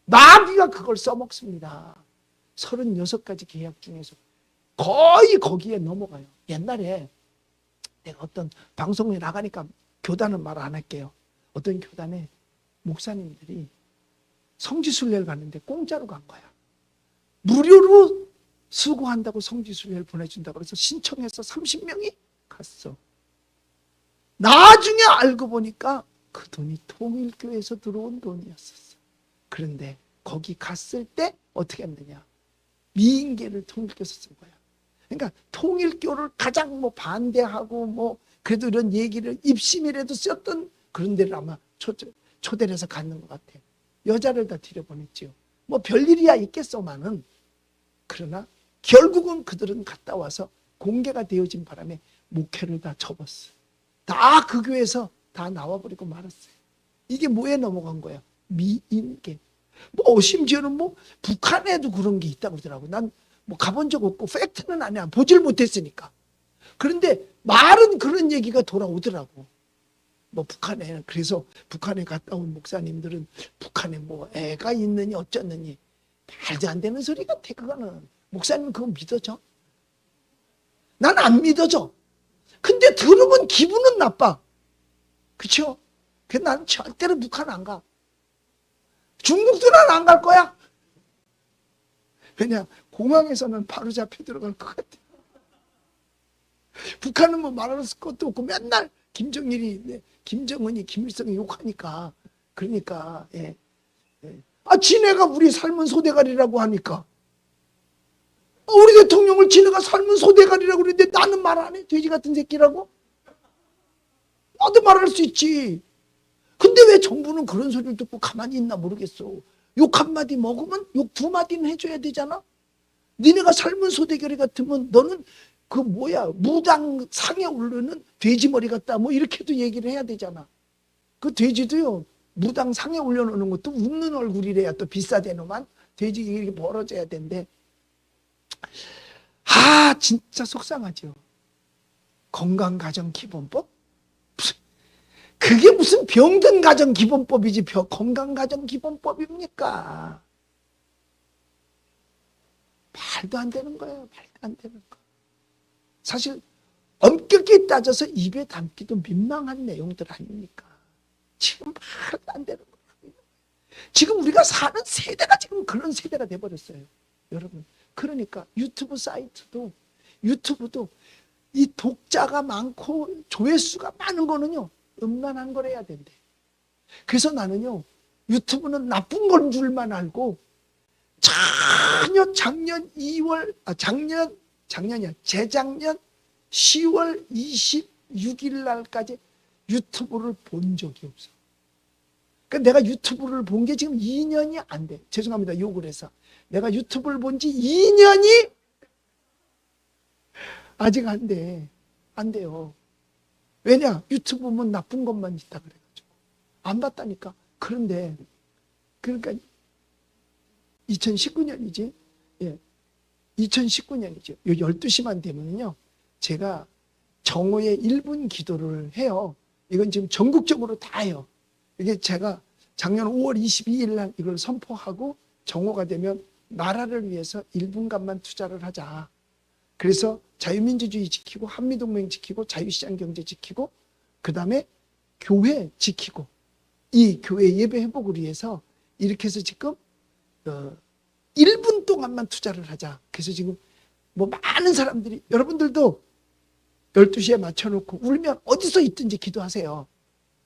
마귀가 그걸 써먹습니다. 36가지 계략 중에서 거의 거기에 넘어가요. 옛날에 내가 어떤 방송에 나가니까 교단은 말 안 할게요. 어떤 교단에 목사님들이 성지순례를 갔는데 공짜로 간 거야. 무료로 수고한다고 성지순례를 보내준다고 그래서 신청해서 30명이 갔어. 나중에 알고 보니까 그 돈이 통일교에서 들어온 돈이었었어. 그런데 거기 갔을 때 어떻게 했느냐? 미인계를 통일교에서 쓴 거야. 그러니까 통일교를 가장 반대하고 그래도 이런 얘기를 입심이라도 썼던 그런 데를 아마 초대를 해서 갔는 것 같아. 여자를 다 들여보냈지요. 별일이야 있겠소만은. 그러나 결국은 그들은 갔다 와서 공개가 되어진 바람에 목회를 다 접었어. 다 그 교회에서 다 나와버리고 말았어요. 이게 뭐에 넘어간 거야? 미인계. 심지어는 북한에도 그런 게 있다고 그러더라고. 난 가본 적 없고 팩트는 아니야. 보질 못했으니까. 그런데 말은 그런 얘기가 돌아오더라고. 북한에. 그래서 북한에 갔다 온 목사님들은 북한에 애가 있느니 어쩌느니 말도 안 되는 소리 같아. 그거는. 목사님은 그거 믿어져? 난 안 믿어져. 근데 들으면 기분은 나빠. 그쵸? 그래서 나는 절대로 북한 안 가. 중국도 난 안 갈 거야. 왜냐? 공항에서는 바로 잡혀 들어갈 것 같아. 북한은 말할 것도 없고 맨날 김정은이 김일성이 욕하니까. 그러니까 지네가 우리 삶은 소대가리라고 하니까. 우리 대통령을 지네가 삶은 소대가리라고 그러는데 나는 말 안 해? 돼지 같은 새끼라고? 나도 말할 수 있지. 근데 왜 정부는 그런 소리를 듣고 가만히 있나 모르겠어. 욕 한마디 먹으면 욕 2마디는 해줘야 되잖아. 니네가 삶은 소대가리 같으면 너는 무당 상에 오르는 돼지머리 같다 이렇게도 얘기를 해야 되잖아. 그 돼지도요 무당 상에 올려놓는 것도 웃는 얼굴이래야 또 비싸대노만 돼지 이렇게 벌어져야 된대. 진짜 속상하죠. 건강가정기본법? 그게 무슨 병든 가정 기본법이지 건강가정 기본법입니까? 말도 안 되는 거예요. 말도 안 되는 거. 사실 엄격히 따져서 입에 담기도 민망한 내용들 아닙니까? 지금 말도 안 되는 거예요. 지금 우리가 사는 세대가 지금 그런 세대가 돼버렸어요. 여러분. 그러니까 유튜브도 이 독자가 많고 조회수가 많은 거는요, 음란한 걸 해야 된대. 그래서 나는요, 유튜브는 나쁜 건 줄만 알고 전혀 재작년 10월 26일 날까지 유튜브를 본 적이 없어. 그러니까 내가 유튜브를 본 게 지금 2년이 안 돼. 죄송합니다. 욕을 해서. 내가 유튜브를 본 지 2년이 아직 안 돼. 안 돼요. 왜냐? 유튜브 보면 나쁜 것만 있다 그래가지고. 안 봤다니까. 그런데, 그러니까 2019년이지. 예. 2019년이죠. 요 12시만 되면요. 제가 정오에 1분 기도를 해요. 이건 지금 전국적으로 다 해요. 이게 제가 작년 5월 22일 날 이걸 선포하고 정오가 되면 나라를 위해서 1분간만 투자를 하자. 그래서 자유민주주의 지키고 한미동맹 지키고 자유시장 경제 지키고 그다음에 교회 지키고 이 교회 예배 회복을 위해서 이렇게 해서 지금 1분 동안만 투자를 하자. 그래서 지금 뭐 많은 사람들이 여러분들도 12시에 맞춰놓고 울면 어디서 있든지 기도하세요.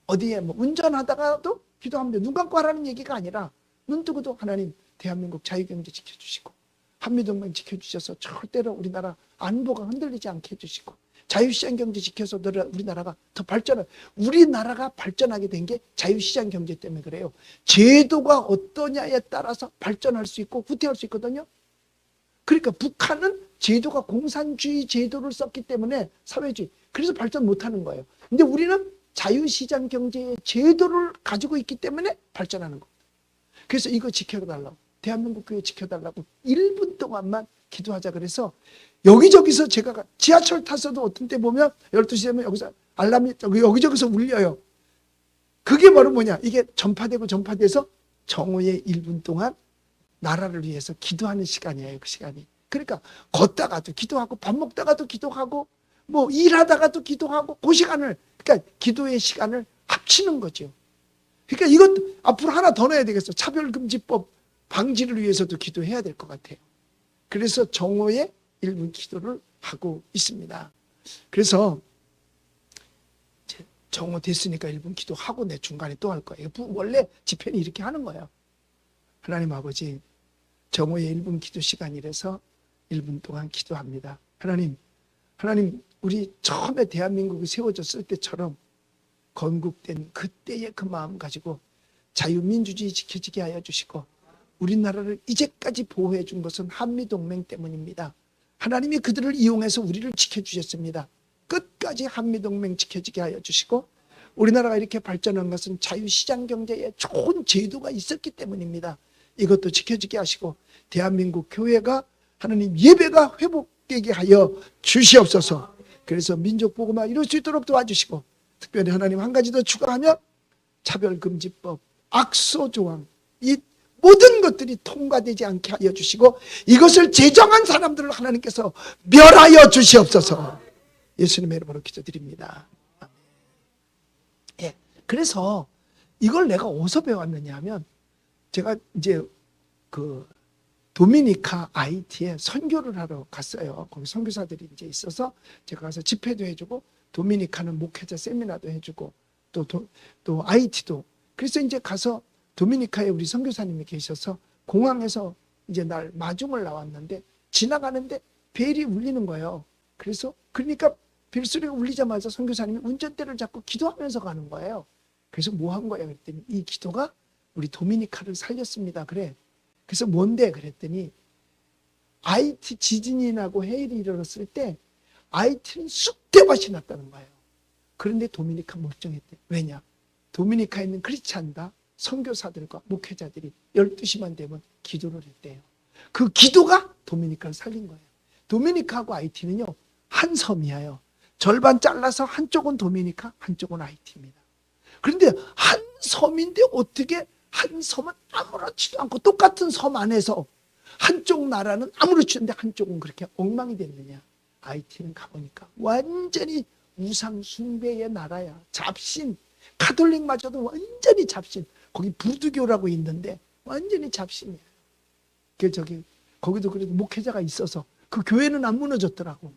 어디에 뭐 운전하다가도 기도하면 돼요. 눈 감고 하라는 얘기가 아니라 눈 뜨고도 하나님 대한민국 자유경제 지켜주시고 한미동맹 지켜주셔서 절대로 우리나라 안보가 흔들리지 않게 해주시고 자유시장 경제 지켜서 우리나라가 더 우리나라가 발전하게 된 게 자유시장 경제 때문에 그래요. 제도가 어떠냐에 따라서 발전할 수 있고 후퇴할 수 있거든요. 그러니까 북한은 제도가 공산주의 제도를 썼기 때문에 사회주의, 그래서 발전 못하는 거예요. 근데 우리는 자유시장 경제의 제도를 가지고 있기 때문에 발전하는 겁니다. 그래서 이거 지켜달라고, 대한민국 교회 지켜달라고 1분 동안만 기도하자 그래서 여기저기서 제가 지하철 타서도 어떤 때 보면 12시 되면 여기서 알람이 여기저기서 울려요. 그게 바로 뭐냐, 이게 전파돼서 정오의 1분 동안 나라를 위해서 기도하는 시간이에요. 그 시간이. 그러니까 걷다가도 기도하고 밥 먹다가도 기도하고 뭐 일하다가도 기도하고 그 시간을, 그러니까 기도의 시간을 합치는 거죠. 그러니까 이것 앞으로 하나 더 넣어야 되겠어. 차별금지법 방지를 위해서도 기도해야 될 것 같아요. 그래서 정오에 1분 기도를 하고 있습니다. 그래서 이제 정오 됐으니까 1분 기도하고 내 중간에 또 할 거예요. 원래 집회는 이렇게 하는 거예요. 하나님 아버지, 정오의 1분 기도 시간이라서 1분 동안 기도합니다. 하나님, 우리 처음에 대한민국이 세워졌을 때처럼 건국된 그때의 그 마음 가지고 자유민주주의 지켜지게 하여 주시고 우리나라를 이제까지 보호해 준 것은 한미동맹 때문입니다. 하나님이 그들을 이용해서 우리를 지켜주셨습니다. 끝까지 한미동맹 지켜지게 하여 주시고 우리나라가 이렇게 발전한 것은 자유시장 경제에 좋은 제도가 있었기 때문입니다. 이것도 지켜지게 하시고 대한민국 교회가 하나님 예배가 회복되게 하여 주시옵소서. 그래서 민족보고만 이룰 수 있도록 도와주시고 특별히 하나님 한 가지 더 추가하면 차별금지법, 악소조항, 이 모든 것들이 통과되지 않게 하여 주시고 이것을 제정한 사람들을 하나님께서 멸하여 주시옵소서. 예수님의 이름으로 기도드립니다. 예, 그래서 이걸 내가 어디서 배웠느냐 하면 제가 이제 그 도미니카 IT에 선교를 하러 갔어요. 거기 선교사들이 이제 있어서 제가 가서 집회도 해주고 도미니카는 목회자 세미나도 해주고 또 IT도. 그래서 이제 가서 도미니카에 우리 선교사님이 계셔서 공항에서 이제 날 마중을 나왔는데 지나가는데 벨이 울리는 거예요. 그러니까 벨소리가 울리자마자 선교사님이 운전대를 잡고 기도하면서 가는 거예요. 그래서 뭐 한 거예요? 그랬더니 이 기도가 우리 도미니카를 살렸습니다. 그래. 그래서 뭔데? 그랬더니 IT 지진이 나고 해일이 일어났을 때 IT는 쑥대밭이 났다는 거예요. 그런데 도미니카 멀쩡했대. 왜냐? 도미니카에 있는 크리스찬과 선교사들과 목회자들이 12시만 되면 기도를 했대요. 그 기도가 도미니카를 살린 거예요. 도미니카하고 IT는요 한 섬이에요. 절반 잘라서 한쪽은 도미니카, 한쪽은 하이티입니다. 그런데 한 섬인데 어떻게 한 섬은 아무렇지도 않고 똑같은 섬 안에서 한쪽 나라는 아무렇지 않은데 한쪽은 그렇게 엉망이 됐느냐. 하이티는 가보니까 완전히 우상 숭배의 나라야. 잡신, 가톨릭마저도 완전히 잡신. 거기 부두교라고 있는데 완전히 잡신이야. 거기도 그래도 목회자가 있어서 그 교회는 안 무너졌더라고.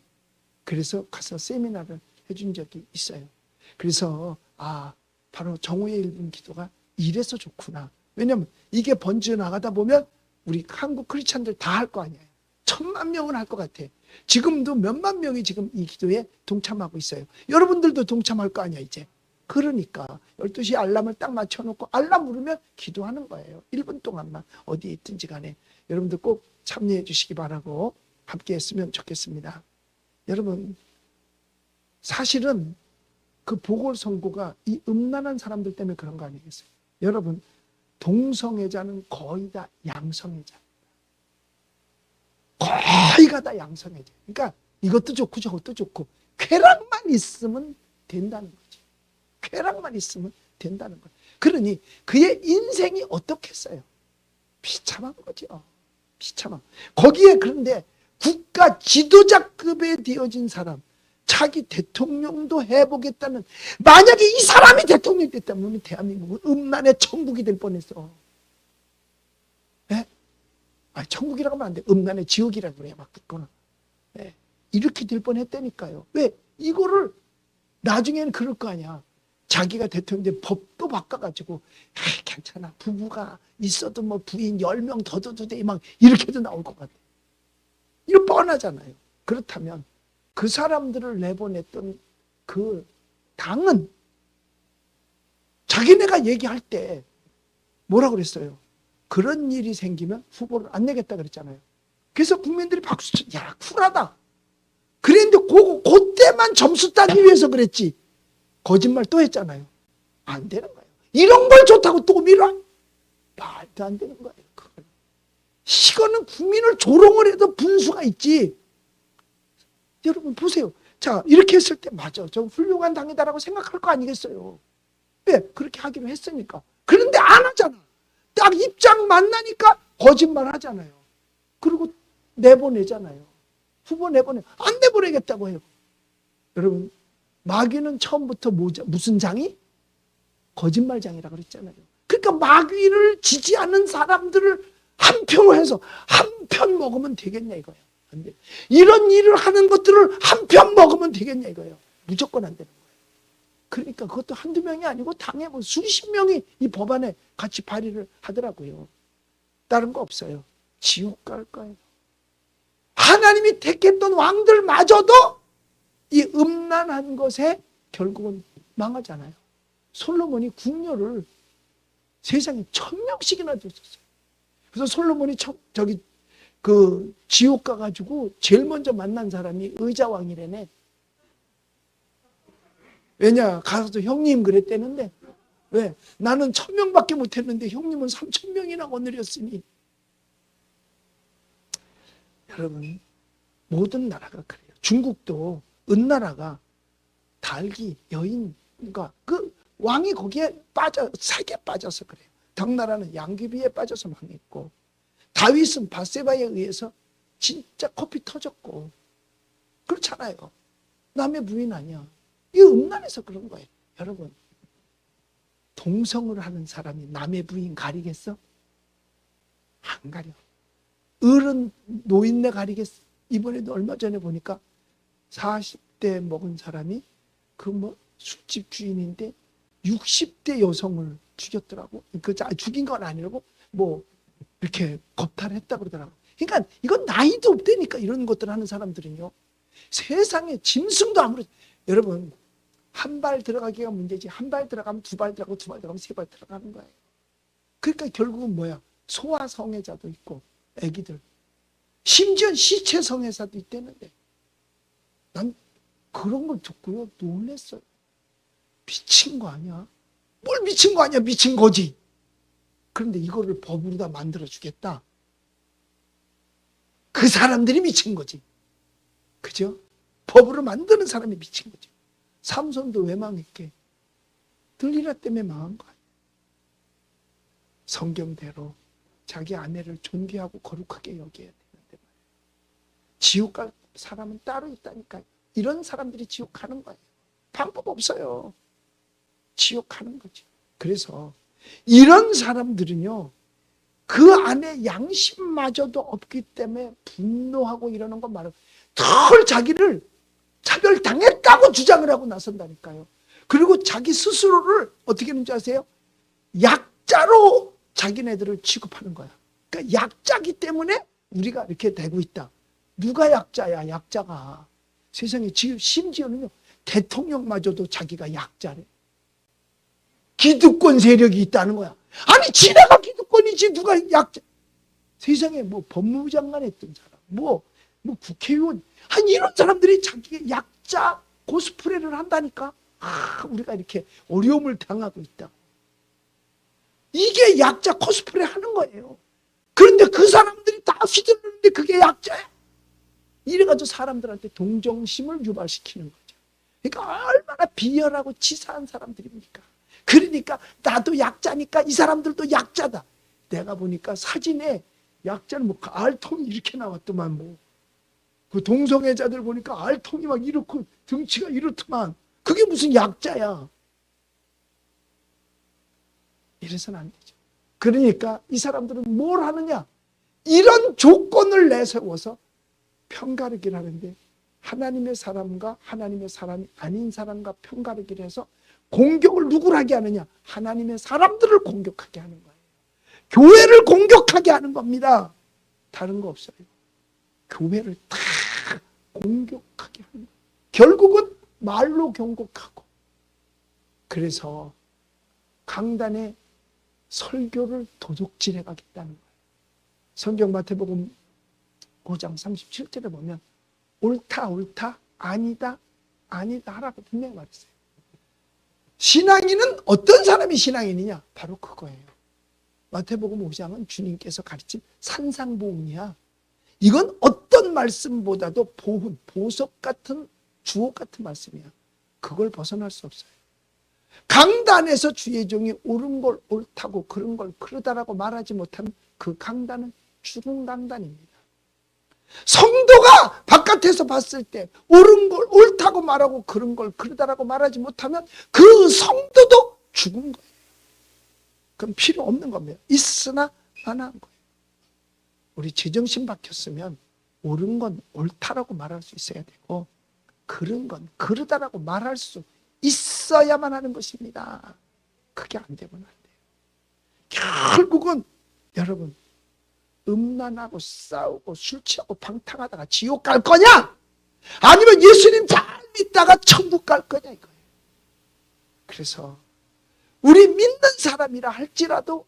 그래서 가서 세미나를 해준 적이 있어요. 그래서 바로 정오의 1분 기도가 이래서 좋구나. 왜냐면 이게 번져 나가다 보면 우리 한국 크리스찬들 다 할 거 아니에요. 1000만 명은 할 것 같아. 지금도 몇만 명이 지금 이 기도에 동참하고 있어요. 여러분들도 동참할 거 아니야 이제. 그러니까 12시 알람을 딱 맞춰놓고 알람 울으면 기도하는 거예요. 1분 동안만 어디에 있든지 간에. 여러분들 꼭 참여해 주시기 바라고 함께 했으면 좋겠습니다. 여러분, 사실은 그 보궐선거가 이 음란한 사람들 때문에 그런 거 아니겠어요? 여러분, 동성애자는 거의 다 양성애자. 거의가 다 양성애자. 그러니까 이것도 좋고 저것도 좋고 쾌락만 있으면 된다는 거지. 쾌락만 있으면 된다는 거예요. 그러니 그의 인생이 어떻겠어요? 비참한 거죠. 비참한. 거기에 그런데 국가 지도자급에 되어진 사람, 자기 대통령도 해보겠다는, 만약에 이 사람이 대통령이 됐다면 대한민국은 음란의 천국이 될 뻔했어. 네? 천국이라고 하면 안 돼. 음란의 지옥이라고 그래야 맞겠구나. 네. 이렇게 될 뻔했다니까요. 왜? 이거를 나중에는 그럴 거 아니야. 자기가 대통령 된 법도 바꿔가지고 괜찮아. 부부가 있어도 뭐 부인 10명 더 둬도 돼. 막 이렇게도 나올 것 같아. 이거 뻔하잖아요. 그렇다면 그 사람들을 내보냈던 그 당은 자기네가 얘기할 때 뭐라고 그랬어요? 그런 일이 생기면 후보를 안 내겠다 그랬잖아요. 그래서 국민들이 박수 쳐, 야 쿨하다. 그랬는데 그때만 점수 따기 위해서 그랬지. 거짓말 또 했잖아요. 안 되는 거예요. 이런 걸 좋다고 또 밀어? 말도 안 되는 거예요. 그건. 이거는 국민을 조롱을 해도 분수가 있지. 여러분 보세요. 자, 이렇게 했을 때 맞아. 저 훌륭한 당이다라고 생각할 거 아니겠어요. 왜? 그렇게 하기로 했으니까. 그런데 안 하잖아. 딱 입장 만나니까 거짓말 하잖아요. 그리고 내보내잖아요. 후보 내보내. 안 내보내겠다고 해요. 여러분, 마귀는 처음부터 무슨 장이? 거짓말장이라고 그랬잖아요. 그러니까 마귀를 지지하는 사람들을 한 표로 해서 한 편 먹으면 되겠냐 이거예요. 안 돼. 이런 일을 하는 것들을 한 편 먹으면 되겠냐 이거예요. 무조건 안 되는 거예요. 그러니까 그것도 한두 명이 아니고 당에 뭐 수십 명이 이 법안에 같이 발의를 하더라고요. 다른 거 없어요. 지옥 갈 거예요. 하나님이 택했던 왕들마저도 이 음란한 것에 결국은 망하잖아요. 솔로몬이 궁녀를 세상에 1000명씩이나 줬었어요. 그래서 솔로몬이 지옥 가가지고 제일 먼저 만난 사람이 의자왕이래네. 왜냐, 가서 형님 그랬대는데, 왜? 나는 1000명밖에 못했는데 형님은 3000명이나 거느렸으니. 여러분, 모든 나라가 그래요. 중국도 은나라가 달기, 여인, 그러니까 그 왕이 거기에 사기에 빠져서 그래요. 당나라는 양귀비에 빠져서 망했고, 다윗은 바세바에 의해서 진짜 코피 터졌고, 그렇잖아요. 남의 부인 아니야. 이 음란해서 그런 거예요. 여러분, 동성을 하는 사람이 남의 부인 가리겠어? 안 가려. 어른 노인네 가리겠어? 이번에도 얼마 전에 보니까 40대 먹은 사람이 술집 주인인데 60대 여성을 죽였더라고. 죽인 건 아니라고 이렇게 겁탈했다 그러더라고. 그러니까 이건 나이도 없다니까. 이런 것들 하는 사람들은요. 세상에 짐승도 여러분, 한 발 들어가기가 문제지. 한 발 들어가면 두 발 들어가고 두 발 들어가면 세 발 들어가는 거예요. 그러니까 결국은 뭐야? 소아 성애자도 있고 애기들. 심지어 시체 성애자도 있다는데. 난 그런 걸 듣고요 놀랬어요. 미친 거 아니야? 뭘 미친 거 아니야? 미친 거지. 그런데 이거를 법으로 다 만들어 주겠다. 그 사람들이 미친 거지. 그죠? 법으로 만드는 사람이 미친 거죠. 삼손도 왜 망했게? 들리라 때문에 망한 거 아니에요. 성경대로 자기 아내를 존귀하고 거룩하게 여겨야 되는데 말이에요. 지옥 갈 사람은 따로 있다니까요. 이런 사람들이 지옥 가는 거예요. 방법 없어요. 지옥 가는 거죠. 그래서 이런 사람들은요, 그 안에 양심마저도 없기 때문에 분노하고 이러는 건 말이에요. 덜 자기를 차별당했다고 주장을 하고 나선다니까요. 그리고 자기 스스로를 어떻게 하는지 아세요? 약자로 자기네들을 취급하는 거야. 그러니까 약자기 때문에 우리가 이렇게 되고 있다. 누가 약자야? 약자가. 세상에 심지어는요, 대통령마저도 자기가 약자래. 기득권 세력이 있다는 거야. 아니 지네가 기득권이지 누가 약자. 세상에 뭐 법무부 장관 했던 사람, 뭐 국회의원, 아니 이런 사람들이 자기의 약자 코스프레를 한다니까. 우리가 이렇게 어려움을 당하고 있다. 이게 약자 코스프레 하는 거예요. 그런데 그 사람들이 다 휘둘르는데 그게 약자야. 이래가지고 사람들한테 동정심을 유발시키는 거죠. 그러니까 얼마나 비열하고 치사한 사람들입니까? 그러니까 나도 약자니까 이 사람들도 약자다. 내가 보니까 사진에 약자는 뭐 알통이 이렇게 나왔더만 뭐. 그 동성애자들 보니까 알통이 막 이렇고 등치가 이렇더만. 그게 무슨 약자야. 이래서는 안 되죠. 그러니까 이 사람들은 뭘 하느냐? 이런 조건을 내세워서 편가르기를 하는데, 하나님의 사람과 하나님의 사람이 아닌 사람과 편가르기를 해서 공격을 누구를 하게 하느냐? 하나님의 사람들을 공격하게 하는 거예요. 교회를 공격하게 하는 겁니다. 다른 거 없어요. 교회를 다 공격하게 하는 거예요. 결국은 말로 경고하고. 그래서 강단에 설교를 도둑질해 가겠다는 거예요. 성경 마태복음 5장 37절에 보면 옳다 옳다 아니다 아니다 하라고 분명히 말했어요. 신앙인은 어떤 사람이 신앙인이냐? 바로 그거예요. 마태복음 5장은 주님께서 가르친 산상보훈이야. 이건 어떤 말씀보다도 보훈, 보석 같은 주옥 같은 말씀이야. 그걸 벗어날 수 없어요. 강단에서 주의 종이 옳은 걸 옳다고 그런 걸 그러다라고 말하지 못하면 그 강단은 죽은 강단입니다. 성도가 바깥에서 봤을 때 옳은 걸 옳다고 말하고 그런 걸 그러다라고 말하지 못하면 그 성도도 죽은 거예요. 그럼 필요 없는 겁니다. 있으나 마나한 거예요. 우리 제정신 박혔으면 옳은 건 옳다라고 말할 수 있어야 되고 그런 건 그러다라고 말할 수 있어야만 하는 것입니다. 그게 안 되면 안 돼요. 결국은 여러분 음란하고 싸우고 술 취하고 방탕하다가 지옥 갈 거냐? 아니면 예수님 잘 믿다가 천국 갈 거냐 이거예요. 그래서 우리 믿는 사람이라 할지라도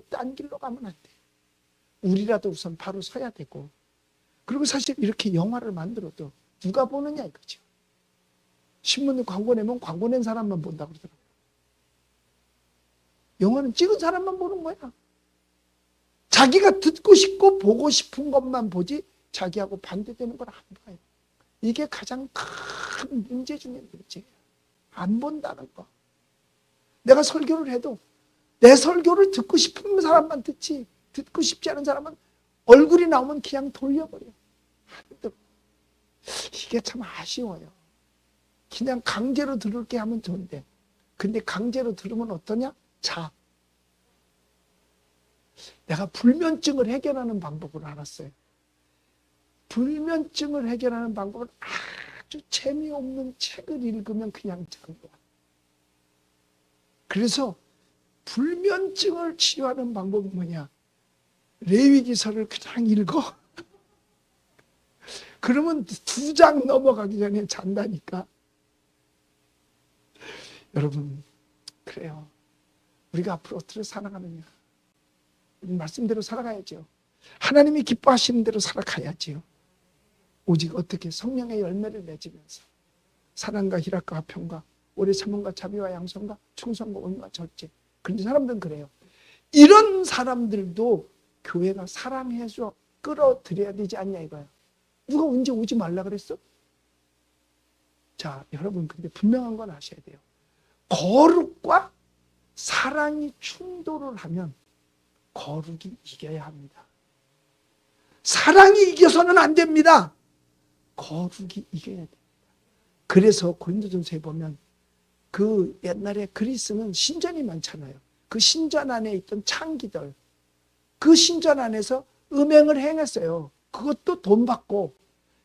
딴 길로 가면 안 돼요. 우리라도 우선 바로 서야 되고, 그리고 사실 이렇게 영화를 만들어도 누가 보느냐 이거죠. 신문에 광고 내면 광고 낸 사람만 본다고 그러더라고요. 영화는 찍은 사람만 보는 거야. 자기가 듣고 싶고 보고 싶은 것만 보지 자기하고 반대되는 걸 안 봐요. 이게 가장 큰 문제 중에 문제예요. 안 본다는 거. 내가 설교를 해도 내 설교를 듣고 싶은 사람만 듣지, 듣고 싶지 않은 사람은 얼굴이 나오면 그냥 돌려버려. 안 들어. 이게 참 아쉬워요. 그냥 강제로 들을게 하면 좋은데, 근데 강제로 들으면 어떠냐? 자, 내가 불면증을 해결하는 방법을 알았어요. 불면증을 해결하는 방법은 아주 재미없는 책을 읽으면 그냥 자는 거야. 그래서 불면증을 치료하는 방법은 뭐냐? 레위기서를 그냥 읽어. 그러면 2장 넘어가기 전에 잔다니까. 여러분, 그래요. 우리가 앞으로 어떻게 살아가느냐? 말씀대로 살아가야죠. 하나님이 기뻐하시는 대로 살아가야지요. 오직 어떻게 성령의 열매를 맺으면서 사랑과 희락과 화평과 오래 참음과 자비와 양선과 충성과 온유와 절제. 그런데 사람들은 그래요. 이런 사람들도 교회가 사랑해서 끌어들여야 되지 않냐 이거야. 누가 언제 오지 말라 그랬어? 자, 여러분, 근데 분명한 건 아셔야 돼요. 거룩과 사랑이 충돌을 하면 거룩이 이겨야 합니다. 사랑이 이겨서는 안 됩니다. 거룩이 이겨야 됩니다. 그래서 고린도전서에 보면 그 옛날에 그리스는 신전이 많잖아요. 그 신전 안에 있던 창기들, 그 신전 안에서 음행을 행했어요. 그것도 돈 받고.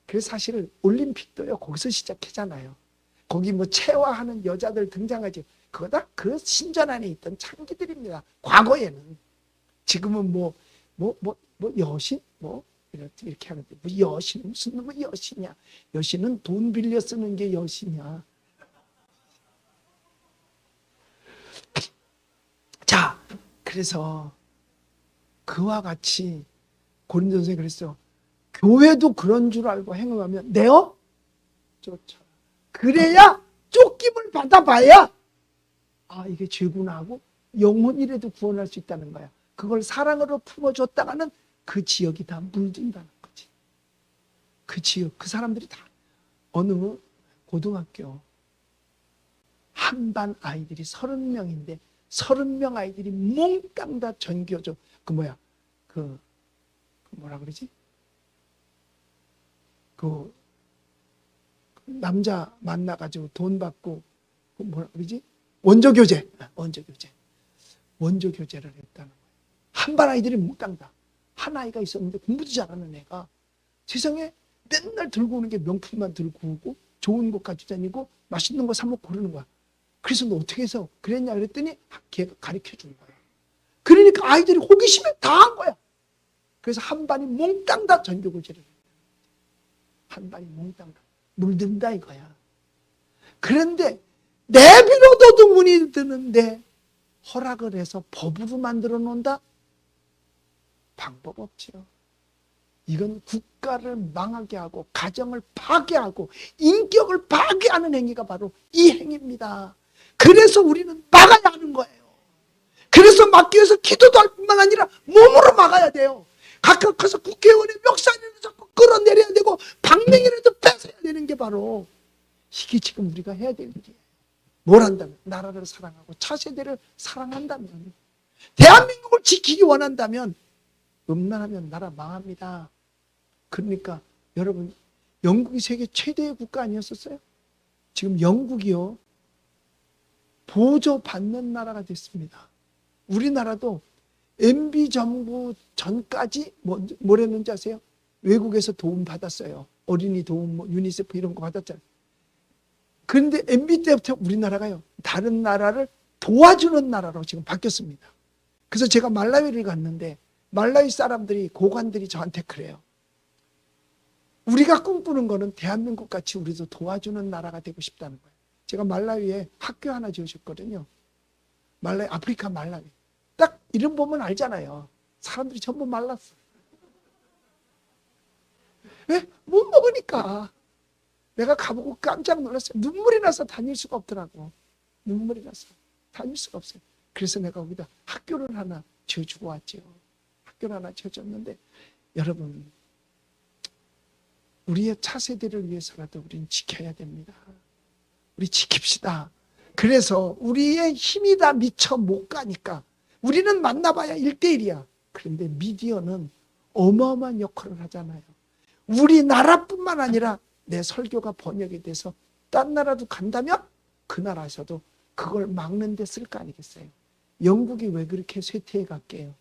그래서 사실 올림픽도요, 거기서 시작하잖아요. 거기 뭐 체화하는 여자들 등장하지. 그거 다 그 신전 안에 있던 창기들입니다. 과거에는. 지금은 뭐 여신? 이렇게 하는데, 뭐 여신, 무슨 놈의 여신이야. 여신은 돈 빌려 쓰는 게 여신이야. 자, 그래서 그와 같이 고린도전서에 그랬어요. 교회도 그런 줄 알고 행동하면 내어 쫓아. 그래야 쫓김을 받아봐야 이게 죄구나 하고 영혼이라도 구원할 수 있다는 거야. 그걸 사랑으로 품어줬다가는 그 지역이 다 물든다는 거지. 그 지역, 그 사람들이 다 어느 고등학교 한 반 아이들이 30명인데 30명 아이들이 몽땅 다 전교조 그 뭐라 그러지? 그 남자 만나가지고 돈 받고 뭐라 그러지? 원조교제. 원조교제를 했다는 거예요. 한 반 아이들이 몽땅 다. 한 아이가 있었는데 공부도 잘하는 애가 세상에 맨날 들고 오는 게 명품만 들고 오고 좋은 곳 가지고 다니고 맛있는 거 사 먹고 그러는 거야. 그래서 너 어떻게 해서 그랬냐 그랬더니 걔가 가르쳐 준 거야. 그러니까 아이들이 호기심에 다 한 거야. 그래서 한 반이 몽땅 다 전교교제를 했다. 한 반이 몽땅 다 물든다 이거야. 그런데 내비로도 문이 드는데 허락을 해서 법으로 만들어 놓는다? 방법 없지요. 이건 국가를 망하게 하고 가정을 파괴하고 인격을 파괴하는 행위가 바로 이 행위입니다. 그래서 우리는 막아야 하는 거예요. 그래서 막기 위해서 기도도 할 뿐만 아니라 몸으로 막아야 돼요. 각각 가서 국회의원의 멱살이라도 자꾸 끌어내려야 되고 방맹이라도 뺏어야 되는 게 바로 이게 지금 우리가 해야 될 일이에요. 뭘 한다면? 나라를 사랑하고 차세대를 사랑한다면, 대한민국을 지키기 원한다면 음란하면 나라 망합니다. 그러니까 여러분, 영국이 세계 최대의 국가 아니었었어요? 지금 영국이요, 보조받는 나라가 됐습니다. 우리나라도 MB 정부 전까지 뭐랬는지 아세요? 외국에서 도움 받았어요. 어린이 도움, 유니세프 이런 거 받았잖아요. 그런데 MB 때부터 우리나라가요, 다른 나라를 도와주는 나라로 지금 바뀌었습니다. 그래서 제가 말라위를 갔는데 말라위 사람들이, 고관들이 저한테 그래요. 우리가 꿈꾸는 거는 대한민국 같이 우리도 도와주는 나라가 되고 싶다는 거예요. 제가 말라위에 학교 하나 지어줬거든요. 말라위, 아프리카 말라위. 딱 이름 보면 알잖아요. 사람들이 전부 말랐어. 왜? 못 먹으니까. 내가 가보고 깜짝 놀랐어요. 눈물이 나서 다닐 수가 없더라고. 눈물이 나서 다닐 수가 없어요. 그래서 내가 거기다 학교를 하나 지어주고 왔죠. 학교를 하나 지어줬는데, 여러분, 우리의 차세대를 위해서라도 우리는 지켜야 됩니다. 우리 지킵시다. 그래서 우리의 힘이 다 미처 못 가니까 우리는 만나봐야 1대1이야. 그런데 미디어는 어마어마한 역할을 하잖아요. 우리나라뿐만 아니라 내 설교가 번역이 돼서 딴 나라도 간다면 그 나라에서도 그걸 막는 데 쓸 거 아니겠어요? 영국이 왜 그렇게 쇠퇴해 갔게요?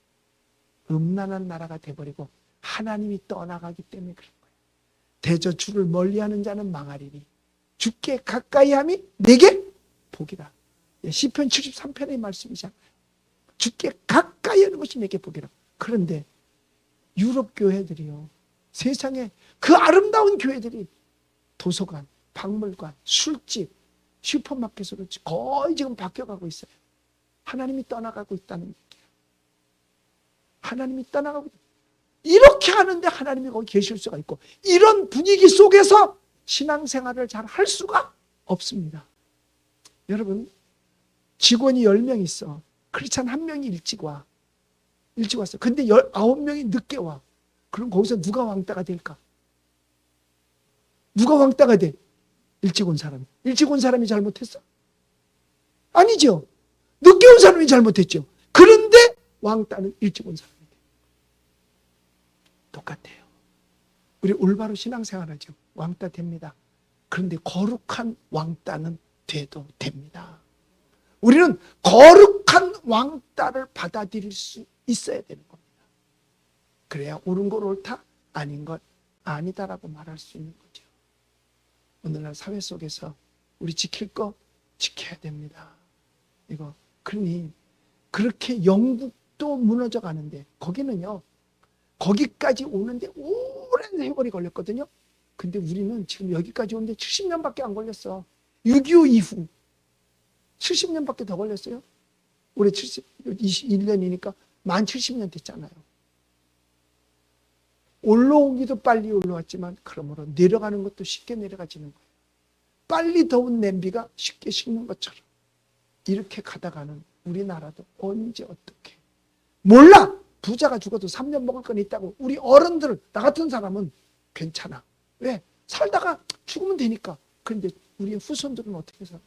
음란한 나라가 돼버리고 하나님이 떠나가기 때문에 그런 거예요. 대저 주를 멀리하는 자는 망하리니 주께 가까이함이 내게 복이라. 시편 73편의 말씀이잖아요. 주께 가까이 하는 것이 내게 복이라. 그런데 유럽 교회들이요, 세상에 그 아름다운 교회들이 도서관, 박물관, 술집, 슈퍼마켓으로 거의 지금 바뀌어가고 있어요. 하나님이 떠나가고 있다는 얘기예요. 하나님이 떠나가고 있다. 이렇게 하는데 하나님이 거기 계실 수가 있고, 이런 분위기 속에서 신앙생활을 잘 할 수가 없습니다. 여러분, 직원이 10명 있어. 크리스찬 1명이 일찍 와. 일찍 왔어. 근데 9명이 늦게 와. 그럼 거기서 누가 왕따가 될까? 누가 왕따가 돼? 일찍 온 사람이. 일찍 온 사람이 잘못했어? 아니죠. 늦게 온 사람이 잘못했죠. 그런데 왕따는 일찍 온 사람이 돼. 똑같아요. 우리 올바로 신앙생활하죠. 왕따 됩니다. 그런데 거룩한 왕따는 돼도 됩니다. 우리는 거룩한 왕따를 받아들일 수 있어야 되는 겁니다. 그래야 옳은 걸 옳다, 아닌 걸 아니다라고 말할 수 있는 거죠. 오늘날 사회 속에서 우리 지킬 거 지켜야 됩니다. 이거 그러니 그렇게 영국도 무너져 가는데 거기는요, 거기까지 오는데 오랜 세월이 걸렸거든요. 근데 우리는 지금 여기까지 오는데 70년밖에 안 걸렸어. 6.25 이후 70년밖에 더 걸렸어요. 올해 21년이니까 만 70년 됐잖아요. 올라오기도 빨리 올라왔지만 그러므로 내려가는 것도 쉽게 내려가지는 거예요. 빨리 더운 냄비가 쉽게 식는 것처럼 이렇게 가다가는 우리나라도 언제 어떻게 몰라. 부자가 죽어도 3년 먹을 건 있다고. 우리 어른들, 나 같은 사람은 괜찮아. 왜? 살다가 죽으면 되니까. 그런데 우리 후손들은 어떻게 살아요?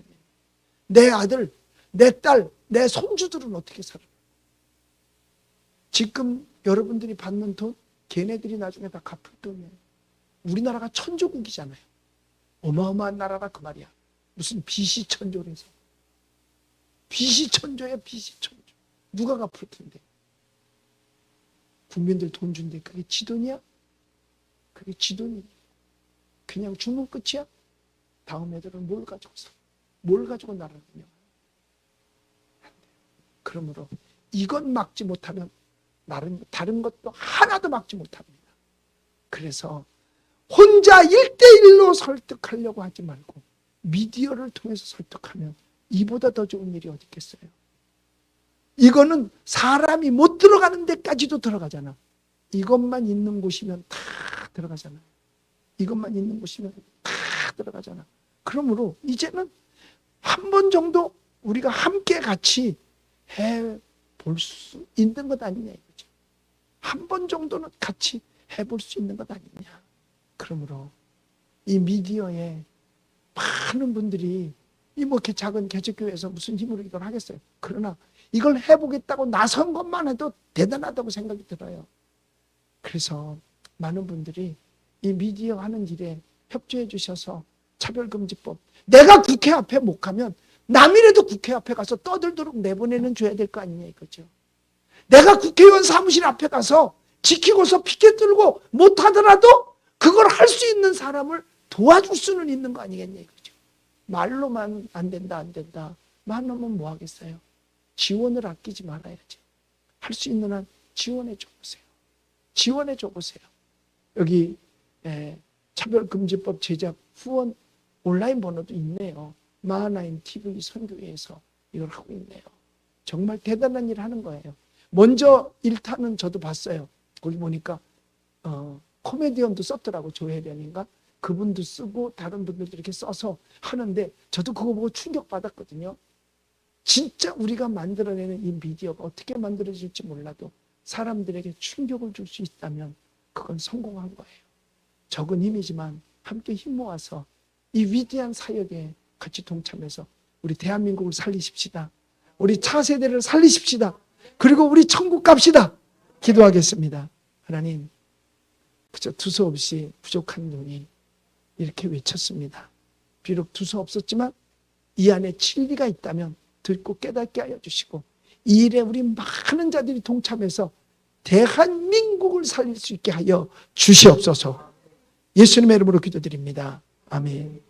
내 아들, 내 딸, 내 손주들은 어떻게 살아요? 지금 여러분들이 받는 돈, 걔네들이 나중에 다 갚을 돈이에요. 우리나라가 천조국이잖아요. 어마어마한 나라라 그 말이야. 무슨 빚이 천조래서. 빚이 천조야, 빚이 천조. 누가 갚을 텐데. 국민들 돈 준대. 그게 지 돈이야? 그게 지 돈이야. 그냥 주면 끝이야? 다음 애들은 뭘 가지고 사? 뭘 가지고 나라를 운영해? 안 돼요. 그러므로 이것 막지 못하면 다른 것도 하나도 막지 못합니다. 그래서 혼자 1대1로 설득하려고 하지 말고 미디어를 통해서 설득하면 이보다 더 좋은 일이 어디 있겠어요? 이거는 사람이 못 들어가는 데까지도 들어가잖아. 이것만 있는 곳이면 다 들어가잖아. 이것만 있는 곳이면 다 들어가잖아. 그러므로 이제는 한 번 정도 우리가 함께 같이 해볼 수 있는 것 아니냐 이거죠. 한 번 정도는 같이 해볼 수 있는 것 아니냐. 그러므로 이 미디어에 많은 분들이 이 뭐 이렇게 작은 개척교회에서 무슨 힘으로 이걸 하겠어요. 그러나 이걸 해보겠다고 나선 것만 해도 대단하다고 생각이 들어요. 그래서 많은 분들이 이 미디어 하는 일에 협조해 주셔서 차별금지법, 내가 국회 앞에 못 가면 남이라도 국회 앞에 가서 떠들도록 내보내는 줘야 될 거 아니냐 이거죠. 내가 국회의원 사무실 앞에 가서 지키고서 피켓 들고 못하더라도 그걸 할 수 있는 사람을 도와줄 수는 있는 거 아니겠냐 이거죠. 말로만 안 된다 말로만 뭐 하겠어요. 지원을 아끼지 말아야죠. 할 수 있는 한 지원해 줘보세요. 지원해 줘보세요. 여기 차별금지법 제작 후원 온라인 번호도 있네요. 마하나임 TV 선교회에서 이걸 하고 있네요. 정말 대단한 일을 하는 거예요. 먼저 1탄은 저도 봤어요. 거기 보니까 코미디언도 썼더라고. 조혜련인가? 그분도 쓰고 다른 분들도 이렇게 써서 하는데 저도 그거 보고 충격받았거든요. 진짜 우리가 만들어내는 이 미디어가 어떻게 만들어질지 몰라도 사람들에게 충격을 줄 수 있다면 그건 성공한 거예요. 적은 힘이지만 함께 힘 모아서 이 위대한 사역에 같이 동참해서 우리 대한민국을 살리십시다. 우리 차세대를 살리십시다. 그리고 우리 천국 갑시다. 기도하겠습니다. 하나님, 그저 두서없이 부족한 눈이 이렇게 외쳤습니다. 비록 두서없었지만 이 안에 진리가 있다면 듣고 깨닫게 하여 주시고 이 일에 우리 많은 자들이 동참해서 대한민국을 살릴 수 있게 하여 주시옵소서. 예수님의 이름으로 기도드립니다. 아멘.